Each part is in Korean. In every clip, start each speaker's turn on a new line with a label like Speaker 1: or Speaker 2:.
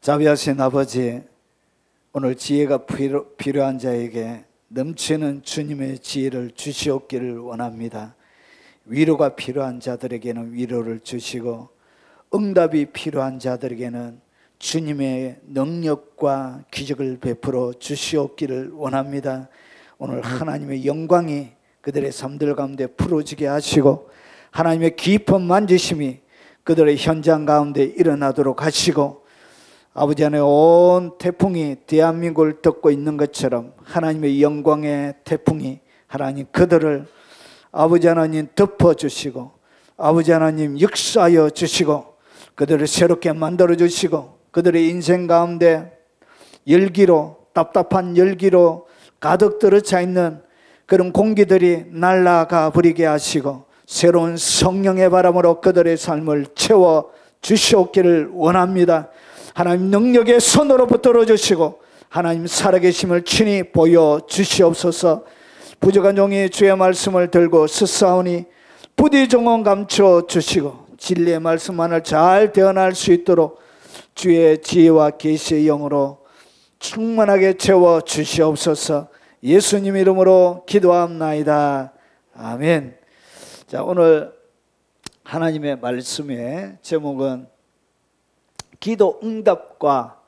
Speaker 1: 자비하신 아버지, 오늘 지혜가 필요한 자에게 넘치는 주님의 지혜를 주시옵기를 원합니다. 위로가 필요한 자들에게는 위로를 주시고, 응답이 필요한 자들에게는 주님의 능력과 기적을 베풀어 주시옵기를 원합니다. 오늘 하나님의 영광이 그들의 삶들 가운데 풀어지게 하시고, 하나님의 깊은 만지심이 그들의 현장 가운데 일어나도록 하시고, 아버지 안에 온 태풍이 대한민국을 덮고 있는 것처럼 하나님의 영광의 태풍이 하나님 그들을 아버지 하나님 덮어주시고, 아버지 하나님 역사하여 주시고, 그들을 새롭게 만들어 주시고, 그들의 인생 가운데 열기로, 답답한 열기로 가득 들어차 있는 그런 공기들이 날아가 버리게 하시고, 새로운 성령의 바람으로 그들의 삶을 채워 주시옵기를 원합니다. 하나님 능력의 손으로 붙들어 주시고, 하나님 살아계심을 친히 보여 주시옵소서. 부족한 종이 주의 말씀을 들고 서사오니 부디 종은 감춰 주시고, 진리의 말씀만을 잘 대언할 수 있도록 주의 지혜와 계시의 영으로 충만하게 채워 주시옵소서. 예수님 이름으로 기도합나이다. 아멘. 자, 오늘 하나님의 말씀의 제목은 기도 응답과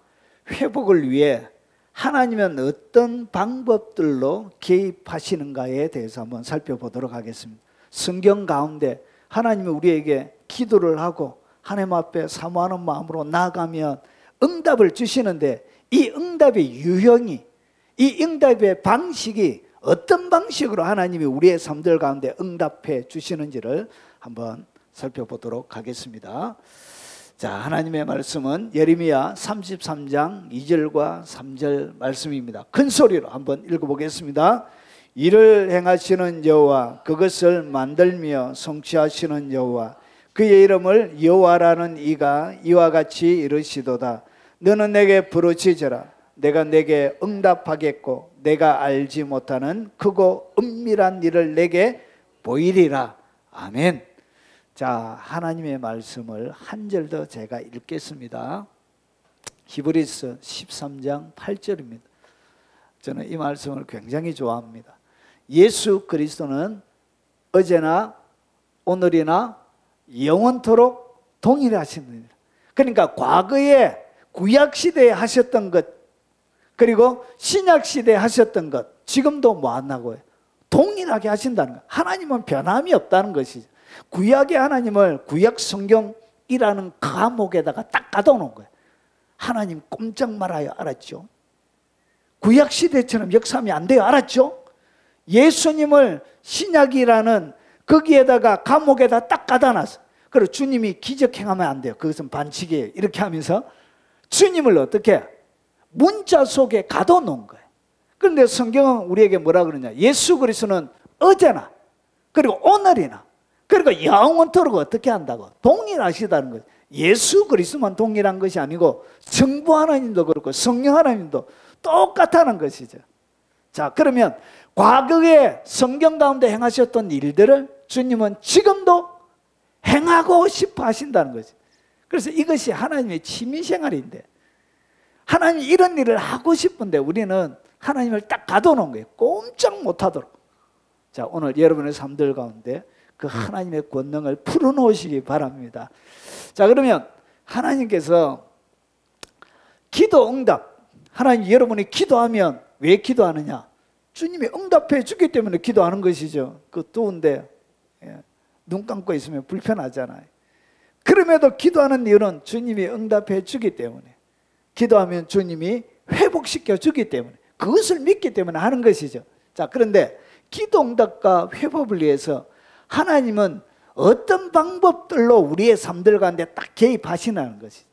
Speaker 1: 회복을 위해 하나님은 어떤 방법들로 개입하시는가에 대해서 한번 살펴보도록 하겠습니다. 성경 가운데 하나님이 우리에게 기도를 하고 하나님 앞에 사모하는 마음으로 나아가면 응답을 주시는데, 이 응답의 유형이, 이 응답의 방식이 어떤 방식으로 하나님이 우리의 삶들 가운데 응답해 주시는지를 한번 살펴보도록 하겠습니다. 자, 하나님의 말씀은 예레미야 33장 2절과 3절 말씀입니다. 큰 소리로 한번 읽어보겠습니다. 이를 행하시는 여호와, 그것을 만들며 성취하시는 여호와, 그의 이름을 여호와라는 이가 이와 같이 이르시도다. 너는 내게 부르짖으라. 내가 내게 응답하겠고, 내가 알지 못하는 크고 은밀한 일을 내게 보이리라. 아멘. 자, 하나님의 말씀을 한 절 더 제가 읽겠습니다. 히브리서 13장 8절입니다. 저는 이 말씀을 굉장히 좋아합니다. 예수 그리스도는 어제나 오늘이나 영원토록 동일하십니다. 그러니까 과거에 구약시대에 하셨던 것, 그리고 신약시대에 하셨던 것, 지금도 뭐 한다고요? 동일하게 하신다는 것. 하나님은 변함이 없다는 것이죠. 구약의 하나님을 구약 성경이라는 감옥에다가 딱 가둬놓은 거예요. 하나님 꼼짝 말아요. 알았죠? 구약 시대처럼 역사하면 안 돼요. 알았죠? 예수님을 신약이라는 거기에다가 감옥에다 딱 가둬놨어. 그리고 주님이 기적 행하면 안 돼요. 그것은 반칙이에요. 이렇게 하면서 주님을 어떻게 문자 속에 가둬놓은 거예요. 그런데 성경은 우리에게 뭐라 그러냐? 예수 그리스도는 어제나 그리고 오늘이나 그리고 영원토록 어떻게 한다고? 동일하시다는 거예요. 예수 그리스도만 동일한 것이 아니고 성부 하나님도 그렇고 성령 하나님도 똑같다는 것이죠. 자, 그러면 과거에 성경 가운데 행하셨던 일들을 주님은 지금도 행하고 싶어 하신다는 거죠. 그래서 이것이 하나님의 취미생활인데, 하나님이 이런 일을 하고 싶은데 우리는 하나님을 딱 가둬놓은 거예요. 꼼짝 못하도록. 자, 오늘 여러분의 삶들 가운데 그 하나님의 권능을 풀어놓으시기 바랍니다. 자, 그러면 하나님께서 기도 응답, 하나님 여러분이 기도하면 왜 기도하느냐? 주님이 응답해 주기 때문에 기도하는 것이죠. 그 더운데 눈 감고 있으면 불편하잖아요. 그럼에도 기도하는 이유는 주님이 응답해 주기 때문에, 기도하면 주님이 회복시켜 주기 때문에, 그것을 믿기 때문에 하는 것이죠. 자, 그런데 기도 응답과 회복을 위해서 하나님은 어떤 방법들로 우리의 삶들 가운데 딱 개입하시는 것이죠.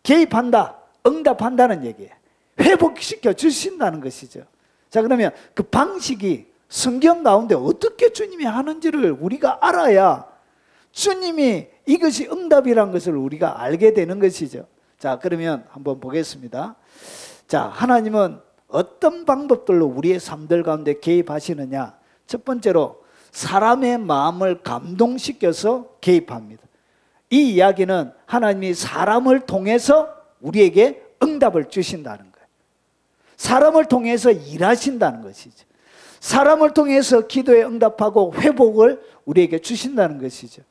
Speaker 1: 개입한다, 응답한다는 얘기예요. 회복시켜 주신다는 것이죠. 자, 그러면 그 방식이 성경 가운데 어떻게 주님이 하는지를 우리가 알아야 주님이 이것이 응답이라는 것을 우리가 알게 되는 것이죠. 자, 그러면 한번 보겠습니다. 자, 하나님은 어떤 방법들로 우리의 삶들 가운데 개입하시느냐? 첫 번째로 사람의 마음을 감동시켜서 개입합니다. 이 이야기는 하나님이 사람을 통해서 우리에게 응답을 주신다는 거예요. 사람을 통해서 일하신다는 것이죠. 사람을 통해서 기도에 응답하고 회복을 우리에게 주신다는 것이죠.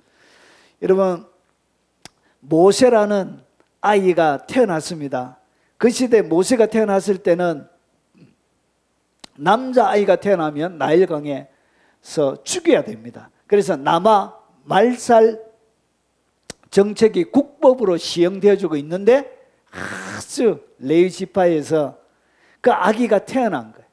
Speaker 1: 여러분, 모세라는 아이가 태어났습니다. 그 시대 모세가 태어났을 때는 남자아이가 태어나면 나일강에서 죽여야 됩니다. 그래서 남아 말살 정책이 국법으로 시행되어지고 있는데 아주 레위 지파에서 그 아기가 태어난 거예요.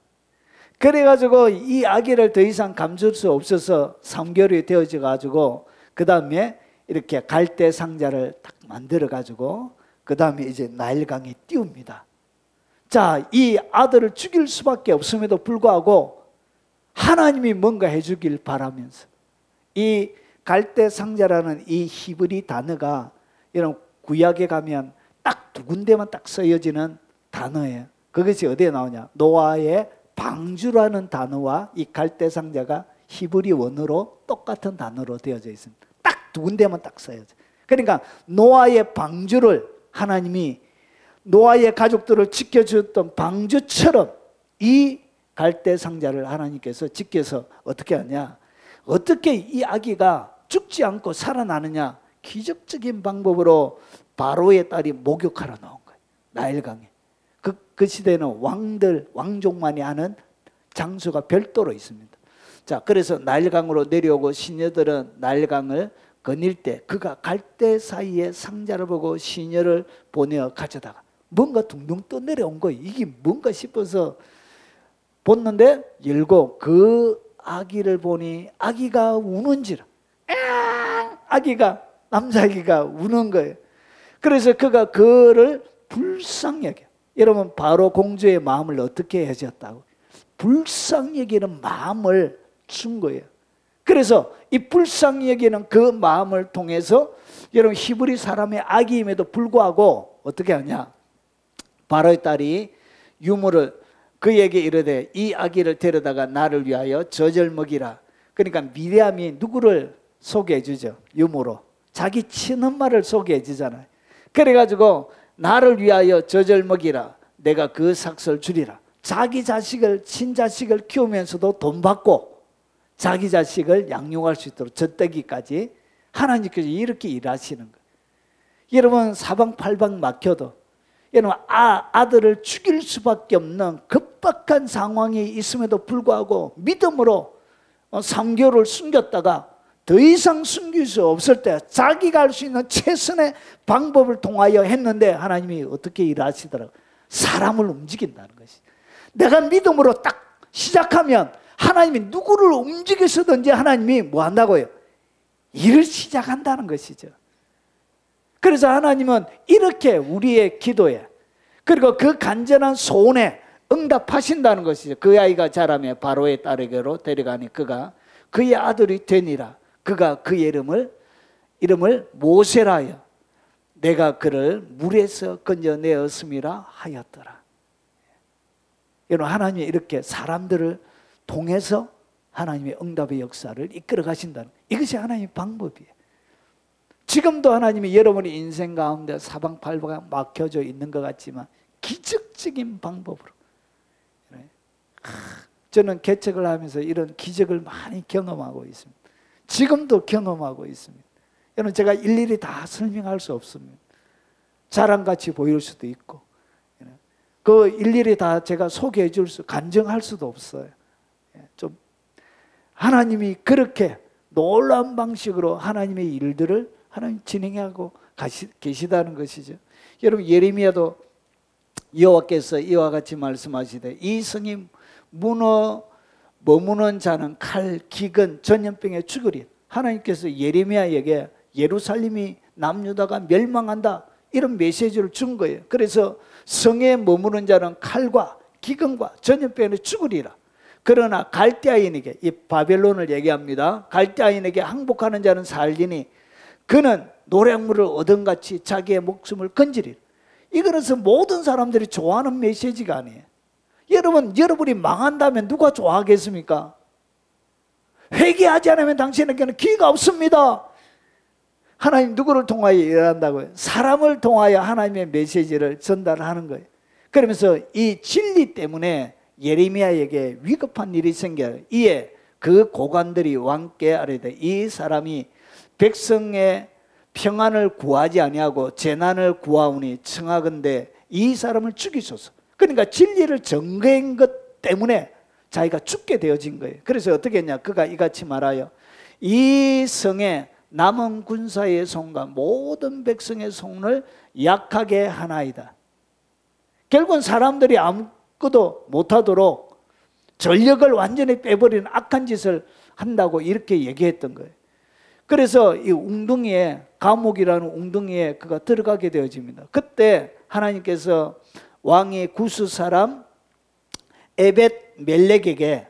Speaker 1: 그래가지고 이 아기를 더 이상 감출 수 없어서 3개월이 되어져 가지고 그 다음에 이렇게 갈대 상자를 딱 만들어 가지고 그 다음에 이제 나일강에 띄웁니다. 자, 이 아들을 죽일 수밖에 없음에도 불구하고 하나님이 뭔가 해주길 바라면서 이 갈대 상자라는 이 히브리 단어가 이런 구약에 가면 딱 두 군데만 딱 쓰여지는 단어예요. 그것이 어디에 나오냐? 노아의 방주라는 단어와 이 갈대 상자가 히브리 원어로 똑같은 단어로 되어져 있습니다. 딱 두 군데만 딱 써야죠. 그러니까 노아의 방주를 하나님이 노아의 가족들을 지켜주었던 방주처럼 이 갈대 상자를 하나님께서 지켜서 어떻게 하냐? 어떻게 이 아기가 죽지 않고 살아나느냐? 기적적인 방법으로 바로의 딸이 목욕하러 나온 거예요. 나일강에. 그 시대는 왕족만이 하는 장소가 별도로 있습니다. 자, 그래서 나일강으로 내려오고 시녀들은 나일강을 거닐 때 그가 갈대 사이에 상자를 보고 시녀를 보내어 가져다가 뭔가 둥둥 떠내려온 거예요. 이게 뭔가 싶어서 봤는데 열고 그 아기를 보니 아기가 우는지라. 아기가 남자아기가 우는 거예요. 그래서 그가 그를 불쌍히 여겨. 여러분, 바로 공주의 마음을 어떻게 해줬다고? 불쌍히 여기는 마음을 준 거예요. 그래서 이 불쌍히 여기는 그 마음을 통해서 여러분 히브리 사람의 아기임에도 불구하고 어떻게 하냐? 바로의 딸이 유모를 그에게 이르되 이 아기를 데려다가 나를 위하여 젖을 먹이라. 그러니까 미리암이 누구를 소개해 주죠? 유모로. 자기 친엄마를 소개해 주잖아요. 그래가지고 나를 위하여 젖을 먹이라. 내가 그 삭설 주리라. 자기 자식을 친자식을 키우면서도 돈 받고 자기 자식을 양육할 수 있도록 젖대기까지 하나님께서 이렇게 일하시는 거예요. 여러분, 사방팔방 막혀도 여러분 아들을 죽일 수밖에 없는 급박한 상황이 있음에도 불구하고 믿음으로 3개월을 숨겼다가 더 이상 숨길 수 없을 때 자기가 할 수 있는 최선의 방법을 통하여 했는데 하나님이 어떻게 일하시더라고요. 사람을 움직인다는 것이. 내가 믿음으로 딱 시작하면 하나님이 누구를 움직이시든지 하나님이 뭐 한다고요? 일을 시작한다는 것이죠. 그래서 하나님은 이렇게 우리의 기도에 그리고 그 간절한 소원에 응답하신다는 것이죠. 그 아이가 자라며 바로의 딸에게로 데려가니 그가 그의 아들이 되니라. 그가 그의 이름을 모세라 하여 내가 그를 물에서 건져내었음이라 하였더라. 여러분, 하나님이 이렇게 사람들을 통해서 하나님의 응답의 역사를 이끌어 가신다는, 이것이 하나님의 방법이에요. 지금도 하나님이 여러분의 인생 가운데 사방팔방 막혀져 있는 것 같지만 기적적인 방법으로, 저는 개척을 하면서 이런 기적을 많이 경험하고 있습니다. 지금도 경험하고 있습니다. 여러분, 제가 일일이 다 설명할 수 없습니다. 자랑같이 보일 수도 있고 그 일일이 다 제가 소개해 줄 수, 간증할 수도 없어요. 좀 하나님이 그렇게 놀라운 방식으로 하나님의 일들을 하나님 진행하고 계시다는 것이죠. 여러분, 예레미야도 여호와께서 이와 같이 말씀하시되 이 성이 머무는 자는 칼, 기근, 전염병에 죽으리. 하나님께서 예레미야에게 예루살렘이 남유다가 멸망한다 이런 메시지를 준 거예요. 그래서 성에 머무는 자는 칼과 기근과 전염병에 죽으리라. 그러나 갈대아인에게, 이 바벨론을 얘기합니다. 갈대아인에게 항복하는 자는 살리니 그는 노략물을 얻은같이 자기의 목숨을 건지리라. 이거는 모든 사람들이 좋아하는 메시지가 아니에요. 여러분이 망한다면 누가 좋아하겠습니까? 회개하지 않으면 당신에게는 기회가 없습니다. 하나님 누구를 통하여 일한다고요? 사람을 통하여 하나님의 메시지를 전달하는 거예요. 그러면서 이 진리 때문에 예레미야에게 위급한 일이 생겨요. 이에 그 고관들이 왕께 아뢰되 이 사람이 백성의 평안을 구하지 아니하고 재난을 구하오니 청하건대 이 사람을 죽이소서. 그러니까 진리를 전거한 것 때문에 자기가 죽게 되어진 거예요. 그래서 어떻게 했냐? 그가 이같이 말하여 이 성에 남은 군사의 손과 모든 백성의 손을 약하게 하나이다. 결국은 사람들이 아무것도 못하도록 전력을 완전히 빼버리는 악한 짓을 한다고 이렇게 얘기했던 거예요. 그래서 이 웅덩이에, 감옥이라는 웅덩이에 그가 들어가게 되어집니다. 그때 하나님께서 왕의 구스 사람 에벳 멜렉에게,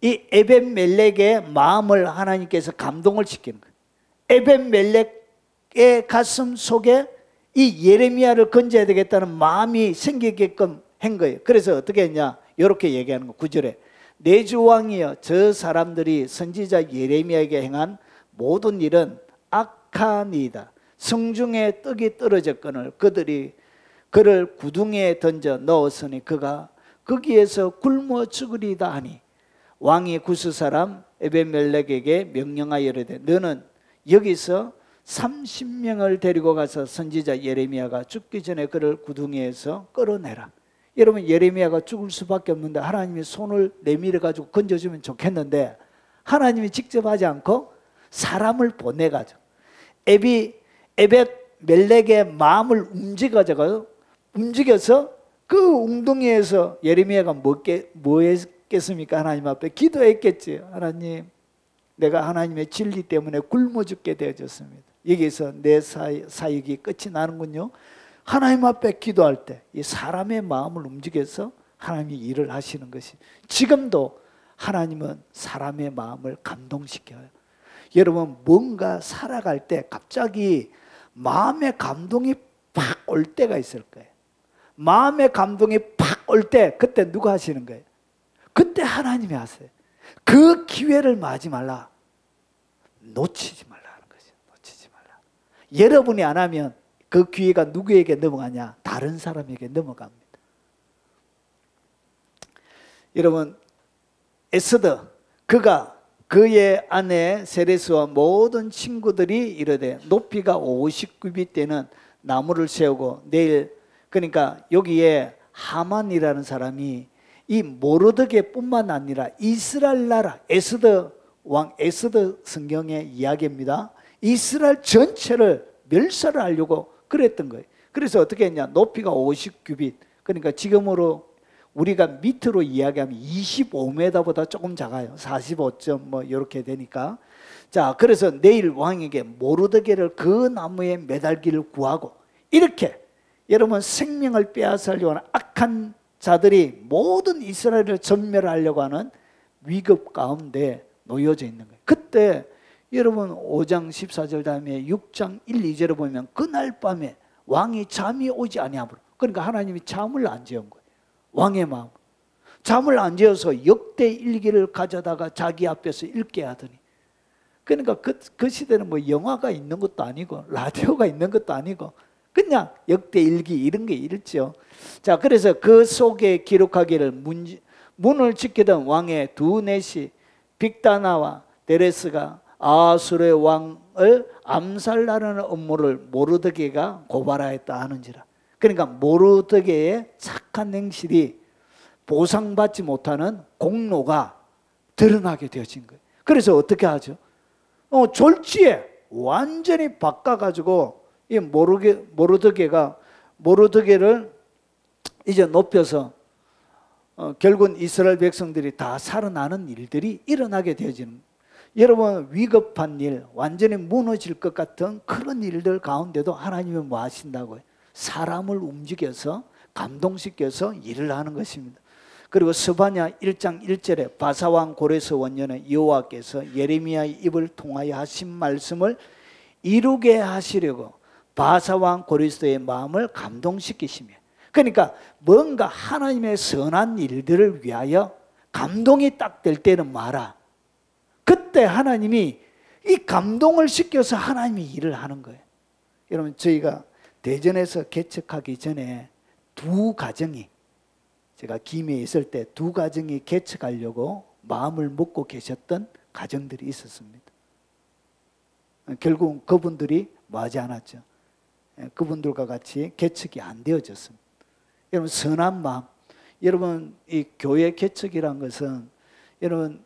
Speaker 1: 이 에벳 멜렉의 마음을 하나님께서 감동을 시키는 거예요. 에벳 멜렉의 가슴 속에 이 예레미야를 건져야 되겠다는 마음이 생기게끔 한 거예요. 그래서 어떻게 했냐? 이렇게 얘기하는 거. 9절에 내 주 왕이여 저 사람들이 선지자 예레미야에게 행한 모든 일은 악하니이다. 성중에 떡이 떨어졌거늘 그들이 그를 구둥에 던져 넣었으니 그가 거기에서 굶어 죽으리다 하니 왕이 구스 사람 에벳멜렉에게 명령하여 이르되 너는 여기서 30명을 데리고 가서 선지자 예레미야가 죽기 전에 그를 구덩이에서 끌어내라. 여러분 예레미야가 죽을 수밖에 없는데 하나님이 손을 내밀어 가지고 건져주면 좋겠는데 하나님이 직접 하지 않고 사람을 보내가지고 에벳멜렉의 마음을 움직여서 그 웅덩이에서 예레미야가 뭐 했겠습니까? 하나님 앞에 기도했겠지. 하나님, 내가 하나님의 진리 때문에 굶어 죽게 되어졌습니다. 여기서 내 사역이 끝이 나는군요. 하나님 앞에 기도할 때 이 사람의 마음을 움직여서 하나님이 일을 하시는 것이, 지금도 하나님은 사람의 마음을 감동시켜요. 여러분 뭔가 살아갈 때 갑자기 마음의 감동이 팍 올 때가 있을 거예요. 마음의 감동이 팍 올 때 그때 누가 하시는 거예요? 그때 하나님이 하세요. 그 기회를 맞지 말라. 놓치지 말라는 거죠. 놓치지 말라. 여러분이 안 하면 그 기회가 누구에게 넘어가냐? 다른 사람에게 넘어갑니다. 여러분 에스더, 그가 그의 아내 세레스와 모든 친구들이 이르되 높이가 50규빗 되는 나무를 세우고 내일, 그러니까 여기에 하만이라는 사람이 이 모르드게뿐만 아니라 이스라엘 나라, 에스더 왕, 에스더 성경의 이야기입니다. 이스라엘 전체를 멸살을 하려고 그랬던 거예요. 그래서 어떻게 했냐? 높이가 50규빗, 그러니까 지금으로 우리가 밑으로 이야기하면 25m보다 조금 작아요. 45점 뭐 이렇게 되니까. 자, 그래서 내일 왕에게 모르드게를 그 나무에 매달기를 구하고, 이렇게 여러분 생명을 빼앗으려고 하는 악한 자들이 모든 이스라엘을 전멸하려고 하는 위급 가운데 놓여져 있는 거예요. 그때 여러분 5장 14절 다음에 6장 1, 2절을 보면 그날 밤에 왕이 잠이 오지 아니하므로, 그러니까 하나님이 잠을 안 재운 거예요. 왕의 마음, 잠을 안 재워서 역대 일기를 가져다가 자기 앞에서 읽게 하더니, 그러니까 그 시대는 뭐 영화가 있는 것도 아니고 라디오가 있는 것도 아니고 그냥 역대 일기 이런 게 읽죠. 자, 그래서 그 속에 기록하기를 문을 지키던 왕의 두 넷이 빅다나와 데레스가 아수르의 왕을 암살하려는 업무를 모르드게가 고발하였다 하는지라. 그러니까 모르드게의 착한 행실이 보상받지 못하는 공로가 드러나게 되어진 거예요. 그래서 어떻게 하죠? 졸지에 완전히 바꿔가지고 이 모르드게를 이제 높여서 결국은 이스라엘 백성들이 다 살아나는 일들이 일어나게 되어지는 거예요. 여러분 위급한 일, 완전히 무너질 것 같은 그런 일들 가운데도 하나님이 뭐 하신다고요? 사람을 움직여서 감동시켜서 일을 하는 것입니다. 그리고 스바냐 1장 1절에 바사왕 고레스 원년에 여호와께서 예레미야의 입을 통하여 하신 말씀을 이루게 하시려고 바사왕 고레스의 마음을 감동시키시며, 그러니까 뭔가 하나님의 선한 일들을 위하여 감동이 딱 될 때는 말아. 그때 하나님이 이 감동을 시켜서 하나님이 일을 하는 거예요. 여러분, 저희가 대전에서 개척하기 전에 두 가정이, 제가 김해에 있을 때 두 가정이 개척하려고 마음을 먹고 계셨던 가정들이 있었습니다. 결국 그분들이 뭐하지 않았죠. 그분들과 같이 개척이 안 되어졌습니다. 여러분, 선한 마음, 여러분, 이 교회 개척이란 것은 여러분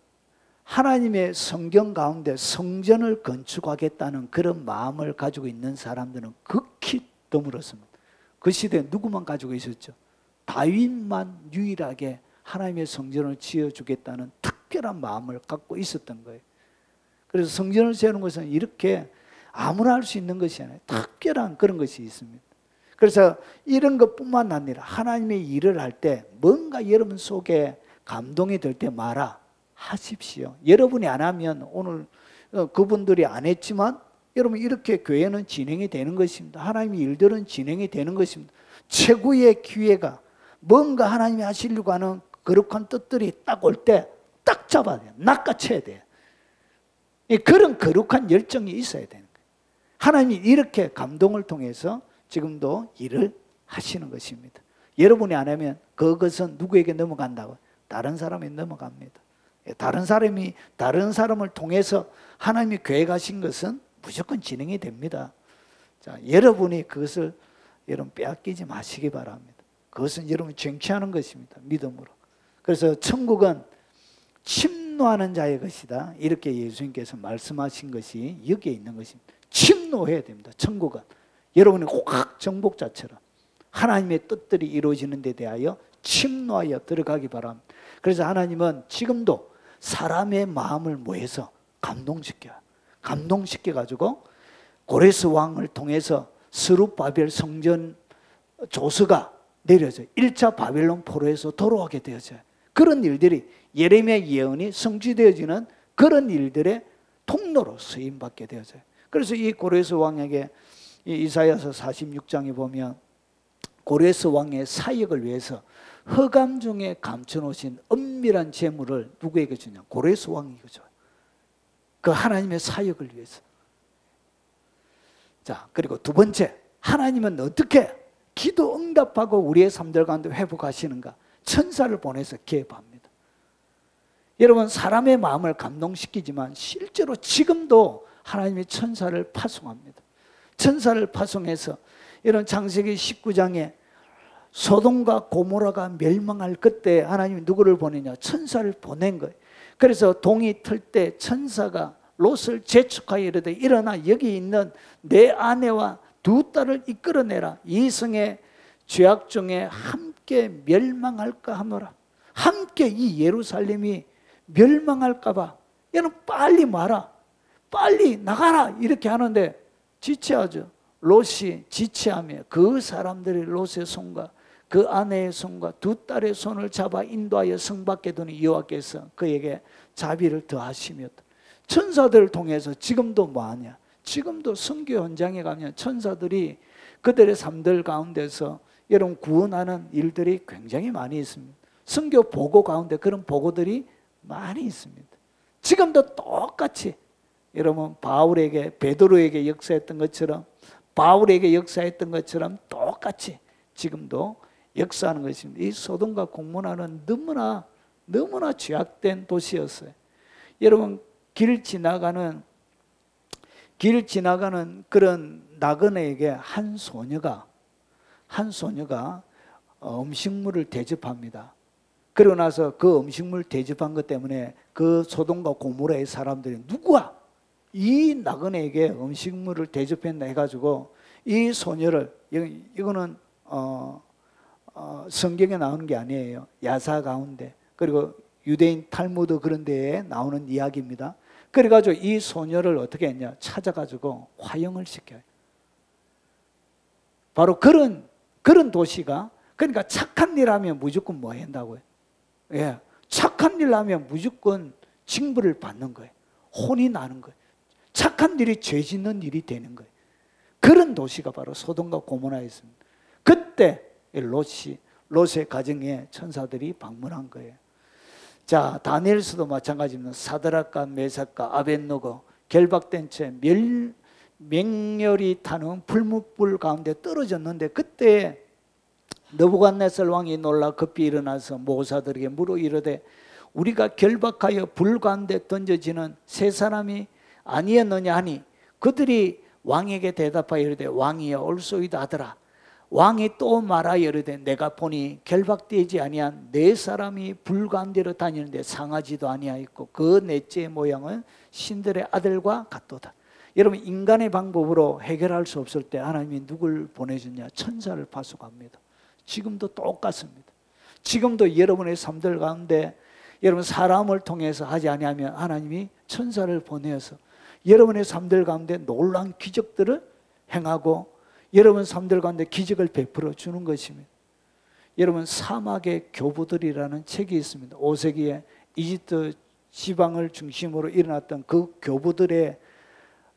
Speaker 1: 하나님의 성경 가운데 성전을 건축하겠다는 그런 마음을 가지고 있는 사람들은 극히 드물었습니다. 그 시대에 누구만 가지고 있었죠? 다윗만 유일하게 하나님의 성전을 지어주겠다는 특별한 마음을 갖고 있었던 거예요. 그래서 성전을 세우는 것은 이렇게 아무나 할 수 있는 것이 아니라 특별한 그런 것이 있습니다. 그래서 이런 것뿐만 아니라 하나님의 일을 할 때 뭔가 여러분 속에 감동이 들 때 말아 하십시오. 여러분이 안 하면 오늘 그분들이 안 했지만 여러분 이렇게 교회는 진행이 되는 것입니다. 하나님의 일들은 진행이 되는 것입니다. 최고의 기회가 뭔가 하나님이 하시려고 하는 거룩한 뜻들이 딱 올 때 딱 잡아야 돼요. 낚아채야 돼요. 그런 거룩한 열정이 있어야 되는 거예요. 하나님이 이렇게 감동을 통해서 지금도 일을 하시는 것입니다. 여러분이 안 하면 그것은 누구에게 넘어간다고? 다른 사람이 넘어갑니다. 다른 사람을 통해서 하나님이 계획하신 것은 무조건 진행이 됩니다. 자, 여러분이 그것을 여러분 빼앗기지 마시기 바랍니다. 그것은 여러분이 쟁취하는 것입니다. 믿음으로. 그래서 천국은 침노하는 자의 것이다. 이렇게 예수님께서 말씀하신 것이 여기에 있는 것입니다. 침노해야 됩니다. 천국은 여러분이 확 정복자처럼 하나님의 뜻들이 이루어지는 데 대하여 침노하여 들어가기 바랍니다. 그래서 하나님은 지금도 사람의 마음을 모해서 감동시켜가지고 고레스 왕을 통해서 스룹바벨 성전 조서가 내려져요. 1차 바벨론 포로에서 돌아오게 되어져요. 그런 일들이 예레미야 예언이 성취되어지는 그런 일들의 통로로 쓰임받게 되어져요. 그래서 이 고레스 왕에게 이사야서 46장에 보면 고레스 왕의 사역을 위해서 허감 중에 감춰놓으신 은밀한 재물을 누구에게 주냐? 고레스 왕에게 줘요. 그 하나님의 사역을 위해서. 자, 그리고 두 번째, 하나님은 어떻게 기도 응답하고 우리의 삶들 가운데 회복하시는가? 천사를 보내서 개입합니다. 여러분, 사람의 마음을 감동시키지만 실제로 지금도 하나님이 천사를 파송합니다. 천사를 파송해서 이런 창세기 19장에 소돔과 고모라가 멸망할 그때 하나님이 누구를 보내냐? 천사를 보낸 거예요. 그래서 동이 틀 때 천사가 롯을 재촉하여 이르되 일어나 여기 있는 내 아내와 두 딸을 이끌어내라. 이성의 죄악 중에 함께 멸망할까 하노라. 함께 이 예루살렘이 멸망할까 봐 얘는 빨리 마라. 빨리 나가라. 이렇게 하는데 지체하죠. 롯이 지체하며 그 사람들이 롯의 손과 그 아내의 손과 두 딸의 손을 잡아 인도하여 성 밖에 두니 여호와께서 그에게 자비를 더하시며 천사들을 통해서 지금도 뭐하냐? 지금도 선교 현장에 가면 천사들이 그들의 삶들 가운데서 여러분 구원하는 일들이 굉장히 많이 있습니다. 선교 보고 가운데 그런 보고들이 많이 있습니다. 지금도 똑같이 여러분 바울에게 베드로에게 역사했던 것처럼 바울에게 역사했던 것처럼 똑같이 지금도 역사하는 것입니다. 이 소돔과 고모라는 너무나 죄악된 도시였어요. 여러분 길 지나가는 그런 나그네에게 한 소녀가 음식물을 대접합니다. 그러고 나서 그 음식물 대접한 것 때문에 그 소돔과 고모라의 사람들이 누구야? 이 나그네에게 음식물을 대접했나 해가지고 이 소녀를 이거는 성경에 나오는 게 아니에요. 야사 가운데 그리고 유대인 탈무드 그런 데에 나오는 이야기입니다. 그래가지고 이 소녀를 어떻게 했냐? 찾아가지고 화형을 시켜요. 바로 그런 도시가 그러니까 착한 일 하면 무조건 뭐 한다고요? 예, 착한 일 하면 무조건 징벌을 받는 거예요. 혼이 나는 거예요. 착한 일이 죄 짓는 일이 되는 거예요. 그런 도시가 바로 소돔과 고모라였습니다. 그때 롯의 가정에 천사들이 방문한 거예요. 자, 다니엘서도 마찬가지입니다. 사드락과 메삭과 아벳노고 결박된 채 맹렬히 타는 불뭇불 가운데 떨어졌는데, 그때 느부갓네살 왕이 놀라 급히 일어나서 모사들에게 물어 이르되 우리가 결박하여 불 가운데 던져지는 세 사람이 아니었느냐 하니, 그들이 왕에게 대답하여 이르되 왕이여 올소이다 하더라. 왕이 또 말하여 이르되 내가 보니 결박되지 아니한 네 사람이 불 가운데로 다니는데 상하지도 아니하였고 그 넷째의 모양은 신들의 아들과 같도다. 여러분, 인간의 방법으로 해결할 수 없을 때 하나님이 누굴 보내주냐? 천사를 파송합니다. 지금도 똑같습니다. 지금도 여러분의 삶들 가운데 여러분 사람을 통해서 하지 아니하면 하나님이 천사를 보내어서 여러분의 삶들 가운데 놀라운 기적들을 행하고 여러분 삶들 가운데 기적을 베풀어 주는 것입니다. 여러분, 사막의 교부들이라는 책이 있습니다. 5세기에 이집트 지방을 중심으로 일어났던 그 교부들의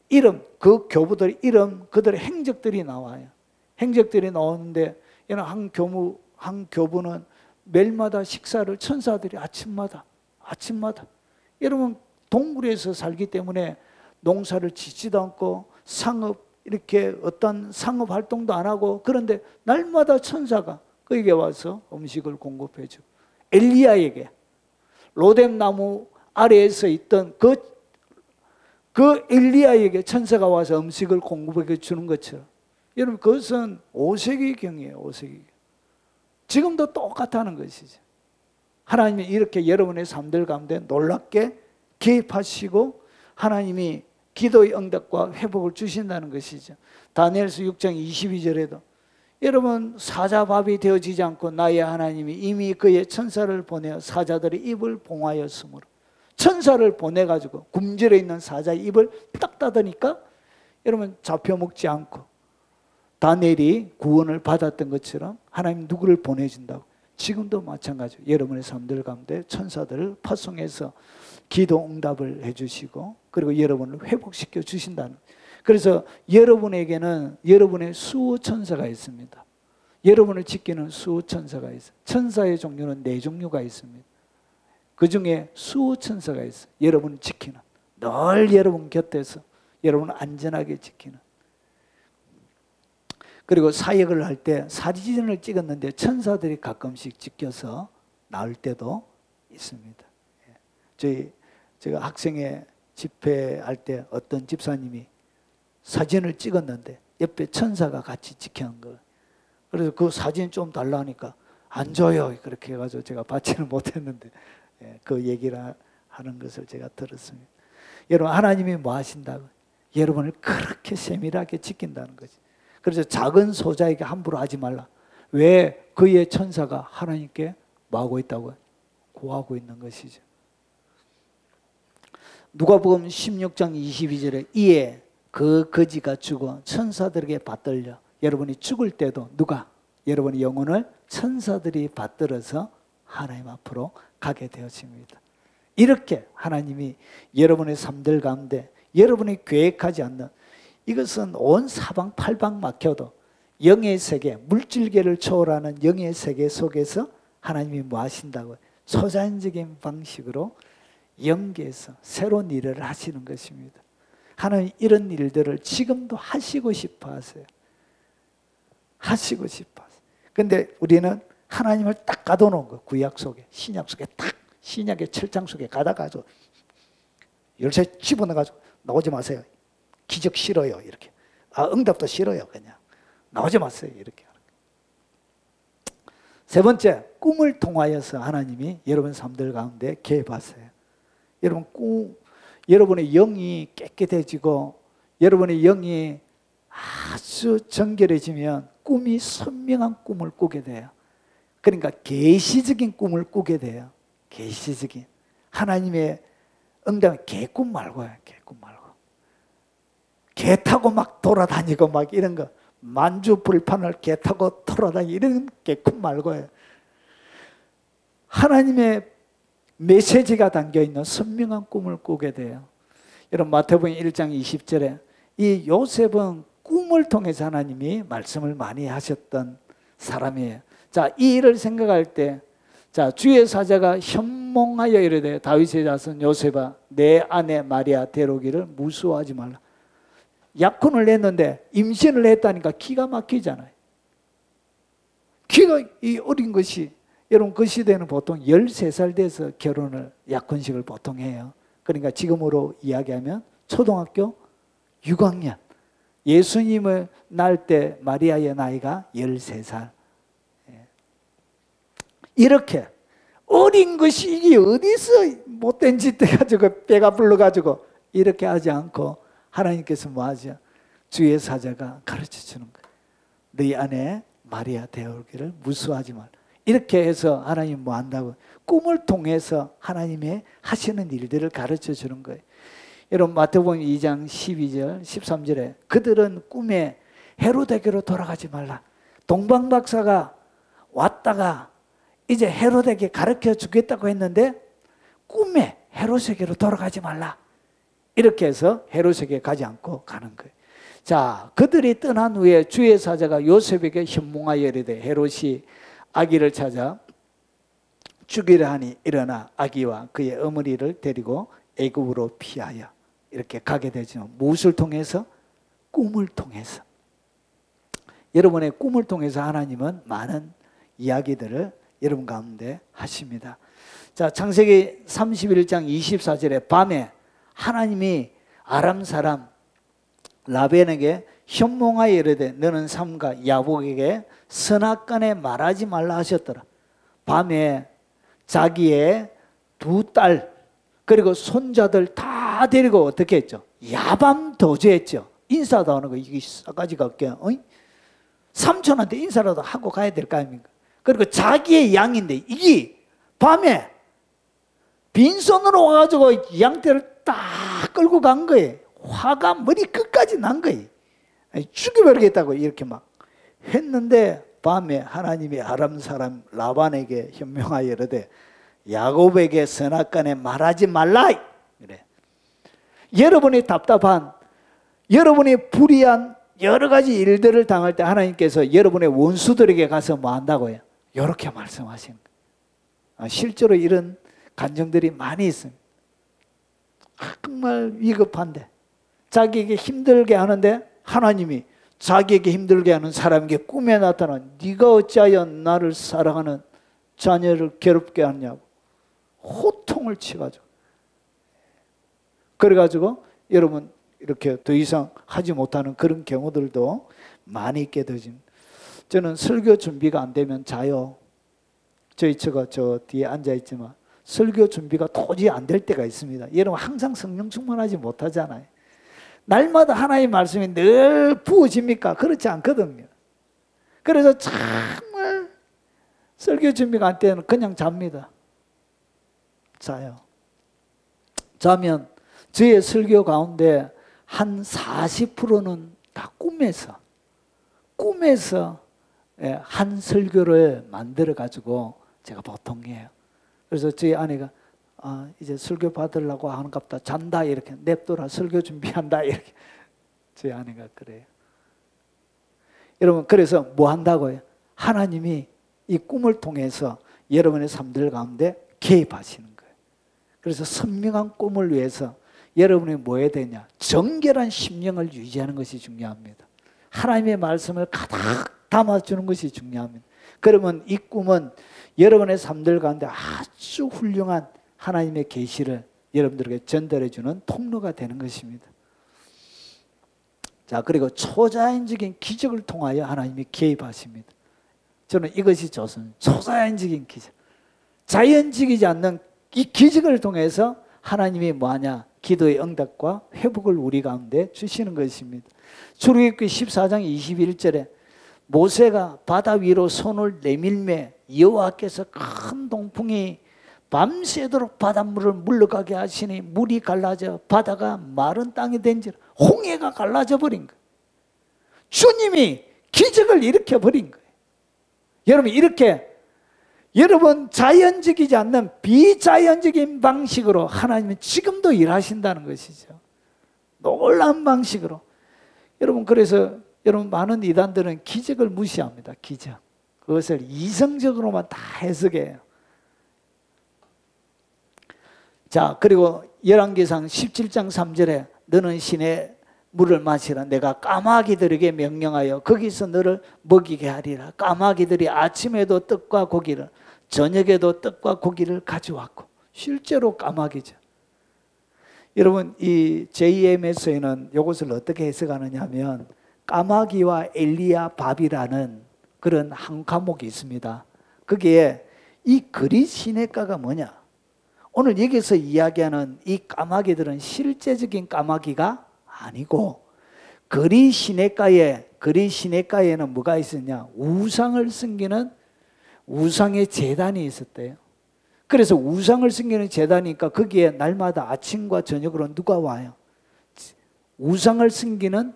Speaker 1: 이름, 그 교부들의 이름, 그들의 행적들이 나와요. 행적들이 나오는데 한 교부는 매일마다 식사를 천사들이 아침마다 여러분 동굴에서 살기 때문에 농사를 짓지도 않고 상업 이렇게 어떤 상업 활동도 안 하고, 그런데 날마다 천사가 그에게 와서 음식을 공급해 줘. 엘리야에게 로뎀나무 아래에서 있던 그 엘리야에게 천사가 와서 음식을 공급해 주는 것처럼, 여러분 그것은 5세기경이에요. 5세기. 지금도 똑같다는 것이죠. 하나님이 이렇게 여러분의 삶들 가운데 놀랍게 개입하시고 하나님이 기도의 응답과 회복을 주신다는 것이죠. 다니엘서 6장 22절에도 여러분 사자밥이 되어지지 않고 나의 하나님이 이미 그의 천사를 보내어 사자들의 입을 봉하였으므로, 천사를 보내가지고 굶주려 있는 사자의 입을 딱 닫으니까 여러분 잡혀먹지 않고 다니엘이 구원을 받았던 것처럼 하나님 누구를 보내준다고 지금도 마찬가지로 여러분의 삶들 가운데 천사들을 파송해서 기도 응답을 해주시고 그리고 여러분을 회복시켜 주신다는. 그래서 여러분에게는 여러분의 수호천사가 있습니다. 여러분을 지키는 수호천사가 있어요. 천사의 종류는 4종류가 있습니다. 그 중에 수호천사가 있어요. 여러분을 지키는, 늘 여러분 곁에서 여러분을 안전하게 지키는. 그리고 사역을 할 때 사진을 찍었는데 천사들이 가끔씩 찍혀서 나올 때도 있습니다. 제가 학생회 집회할 때 어떤 집사님이 사진을 찍었는데 옆에 천사가 같이 지켜한 거예요. 그래서 그 사진 좀 달라니까 안 줘요. 그렇게 해가지고 제가 받지는 못했는데 그 얘기를 하는 것을 제가 들었습니다. 여러분, 하나님이 뭐 하신다고? 여러분을 그렇게 세밀하게 지킨다는 거지. 그래서 작은 소자에게 함부로 하지 말라. 왜? 그의 천사가 하나님께 뭐 하고 있다고요? 구하고 있는 것이죠. 누가복음 16장 22절에 이에 그 거지가 죽어 천사들에게 받들려. 여러분이 죽을 때도 누가? 여러분의 영혼을 천사들이 받들어서 하나님 앞으로 가게 되어집니다. 이렇게 하나님이 여러분의 삶들 가운데 여러분이 계획하지 않는, 이것은 온 사방 팔방 막혀도 영의 세계, 물질계를 초월하는 영의 세계 속에서 하나님이 뭐 하신다고요? 초자연적인 방식으로 연계해서 새로운 일을 하시는 것입니다. 하나님 이런 일들을 지금도 하시고 싶어 하세요. 하시고 싶어 하세요. 근데 우리는 하나님을 딱 가둬놓은 거예요. 구약 속에, 신약 속에 딱, 신약의 7장 속에 가다가지고 열쇠 집어넣어가지고 나오지 마세요. 기적 싫어요. 이렇게. 응답도 싫어요. 그냥 나오지 마세요. 이렇게. 세 번째, 꿈을 통하여서 하나님이 여러분 삶들 가운데 개입하세요. 여러분 여러분의 영이 깨끗해지고 여러분의 영이 아주 정결해지면 꿈이 선명한 꿈을 꾸게 돼요. 그러니까 계시적인 꿈을 꾸게 돼요. 계시적인 하나님의 응답은 개꿈 말고요. 개꿈 말고. 개 타고 막 돌아다니고 막 이런 거, 만주불판을 개 타고 돌아다니고 이런 개꿈 말고요. 하나님의 메시지가 담겨있는 선명한 꿈을 꾸게 돼요. 여러분 마태복음 1장 20절에 이 요셉은 꿈을 통해서 하나님이 말씀을 많이 하셨던 사람이에요. 자, 이 일을 생각할 때 자, 주의 사자가 현몽하여 이르되 다윗의 자손 요셉아 내 아내 마리아 데려오기를 무수하지 말라. 약혼을 했는데 임신을 했다니까 기가 막히잖아요. 기가 이 어린 것이, 여러분 그 시대는 보통 13살 돼서 결혼을, 약혼식을 보통 해요. 그러니까 지금으로 이야기하면 초등학교 6학년. 예수님을 낳을 때 마리아의 나이가 13살. 이렇게 어린 것이 이게 어디서 못된 짓 해가지고 배가 불러가지고 이렇게 하지 않고 하나님께서 뭐 하죠? 주의 사자가 가르쳐 주는 거예요. 너희 아내 마리아 데려오기를 무수하지 말. 이렇게 해서 하나님 뭐 한다고? 꿈을 통해서 하나님의 하시는 일들을 가르쳐 주는 거예요. 여러분 마태복음 2장 12절 13절에 그들은 꿈에 헤로데게로 돌아가지 말라. 동방박사가 왔다가 이제 헤로데게 가르쳐 주겠다고 했는데 꿈에 헤롯에게로 돌아가지 말라. 이렇게 해서 헤롯에게 가지 않고 가는 거예요. 자, 그들이 떠난 후에 주의 사자가 요셉에게 현몽하여 이르되 헤롯이 아기를 찾아 죽이려 하니 일어나 아기와 그의 어머니를 데리고 애굽으로 피하여 이렇게 가게 되죠. 무엇을 통해서? 꿈을 통해서. 여러분의 꿈을 통해서 하나님은 많은 이야기들을 여러분 가운데 하십니다. 자, 창세기 31장 24절에 밤에 하나님이 아람 사람 라벤에게 현몽하여 이르되 너는 삼가 야곱에게 선악간에 말하지 말라 하셨더라. 밤에 자기의 두 딸 그리고 손자들 다 데리고 어떻게 했죠? 야밤 도주했죠. 인사도 하는 거 이게 싸가지가 없게 삼촌한테 인사라도 하고 가야 될 거 아닙니까? 그리고 자기의 양인데 이게 밤에 빈손으로 와가지고 양떼를 딱 끌고 간 거예요. 화가 머리 끝까지 난 거예요. 죽여버리겠다고 이렇게 막 했는데 밤에 하나님이 아람 사람 라반에게 현명하여 이르되 야곱에게 선악간에 말하지 말라. 그래. 여러분이 답답한, 여러분이 불의한 여러 가지 일들을 당할 때 하나님께서 여러분의 원수들에게 가서 뭐 한다고요? 이렇게 말씀하신 거예요. 실제로 이런 간증들이 많이 있습니다. 정말 위급한데 자기에게 힘들게 하는데 하나님이 자기에게 힘들게 하는 사람에게 꿈에 나타나 네가 어찌하여 나를 사랑하는 자녀를 괴롭게 하냐고 호통을 치가지고 그래가지고 여러분 이렇게 더 이상 하지 못하는 그런 경우들도 많이 있게 되집니다. 저는 설교 준비가 안 되면 자요. 저희 처가 저 뒤에 앉아있지만 설교 준비가 도저히 안 될 때가 있습니다. 여러분 항상 성령 충만하지 못하잖아요. 날마다 하나님의 말씀이 늘 부어집니까? 그렇지 않거든요. 그래서 정말 설교 준비가 안 되면 그냥 잡니다. 자요. 자면 저의 설교 가운데 한 40%는 다 꿈에서 한 설교를 만들어 가지고 제가 보통 해요. 그래서 저희 아내가 이제 설교 받으려고 하는갑다 잔다 이렇게 냅둬라 설교 준비한다 이렇게 저희 아내가 그래요. 여러분 그래서 뭐 한다고요? 하나님이 이 꿈을 통해서 여러분의 삶들 가운데 개입하시는 거예요. 그래서 선명한 꿈을 위해서 여러분이 뭐 해야 되냐? 정결한 심령을 유지하는 것이 중요합니다. 하나님의 말씀을 가득 담아주는 것이 중요합니다. 그러면 이 꿈은 여러분의 삶들 가운데 아주 훌륭한 하나님의 계시를 여러분들에게 전달해주는 통로가 되는 것입니다. 자, 그리고 초자연적인 기적을 통하여 하나님이 개입하십니다. 저는 이것이 좋습니다. 초자연적인 기적. 자연적이지 않는 이 기적을 통해서 하나님이 뭐하냐? 기도의 응답과 회복을 우리 가운데 주시는 것입니다. 출애굽기 14장 21절에 모세가 바다 위로 손을 내밀매 여호와께서 큰 동풍이 밤새도록 바닷물을 물러가게 하시니 물이 갈라져 바다가 마른 땅이 된지라 홍해가 갈라져 버린 거예요. 주님이 기적을 일으켜 버린 거예요. 여러분 이렇게 여러분 자연적이지 않는 비자연적인 방식으로 하나님은 지금도 일하신다는 것이죠. 놀라운 방식으로. 여러분 그래서 여러분 많은 이단들은 기적을 무시합니다. 기적. 그것을 이성적으로만 다 해석해요. 자, 그리고 열왕기상 17장 3절에 너는 신의 물을 마시라. 내가 까마귀들에게 명령하여 거기서 너를 먹이게 하리라. 까마귀들이 아침에도 떡과 고기를, 저녁에도 떡과 고기를 가져왔고, 실제로 까마귀죠. 여러분, 이 JMS에는 이것을 어떻게 해석하느냐 하면 까마귀와 엘리야 밥이라는 그런 한 과목이 있습니다. 거기에 이 그리 시냇가가 뭐냐? 오늘 여기서 이야기하는 이 까마귀들은 실제적인 까마귀가 아니고 그리 시냇가에는 뭐가 있었냐? 우상을 섬기는 우상의 제단이 있었대요. 그래서 우상을 섬기는 제단이니까 거기에 날마다 아침과 저녁으로 누가 와요? 우상을 섬기는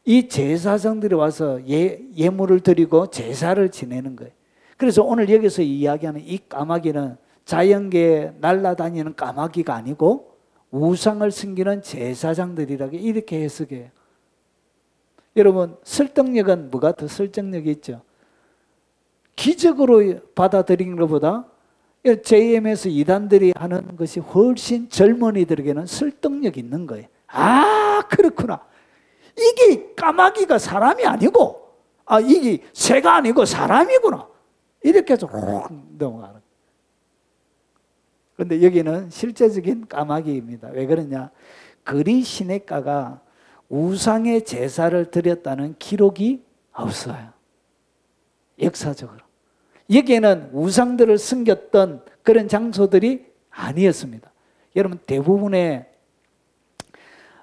Speaker 1: 이 제사장들이 와서 예물을 드리고 제사를 지내는 거예요. 그래서 오늘 여기서 이야기하는 이 까마귀는 자연계에 날아다니는 까마귀가 아니고 우상을 섬기는 제사장들이라고 이렇게 해석해요. 여러분, 설득력은 뭐가 더 설득력이 있죠? 기적으로 받아들이는 것보다 JM에서 이단들이 하는 것이 훨씬 젊은이들에게는 설득력이 있는 거예요. 아, 그렇구나. 이게 까마귀가 사람이 아니고, 이게 새가 아니고 사람이구나. 이렇게 해서 넘어가는. 그런데 여기는 실제적인 까마귀입니다. 왜 그러냐? 그리 시냇가가 우상의 제사를 드렸다는 기록이 없어요. 역사적으로. 여기에는 우상들을 섬겼던 그런 장소들이 아니었습니다. 여러분, 대부분의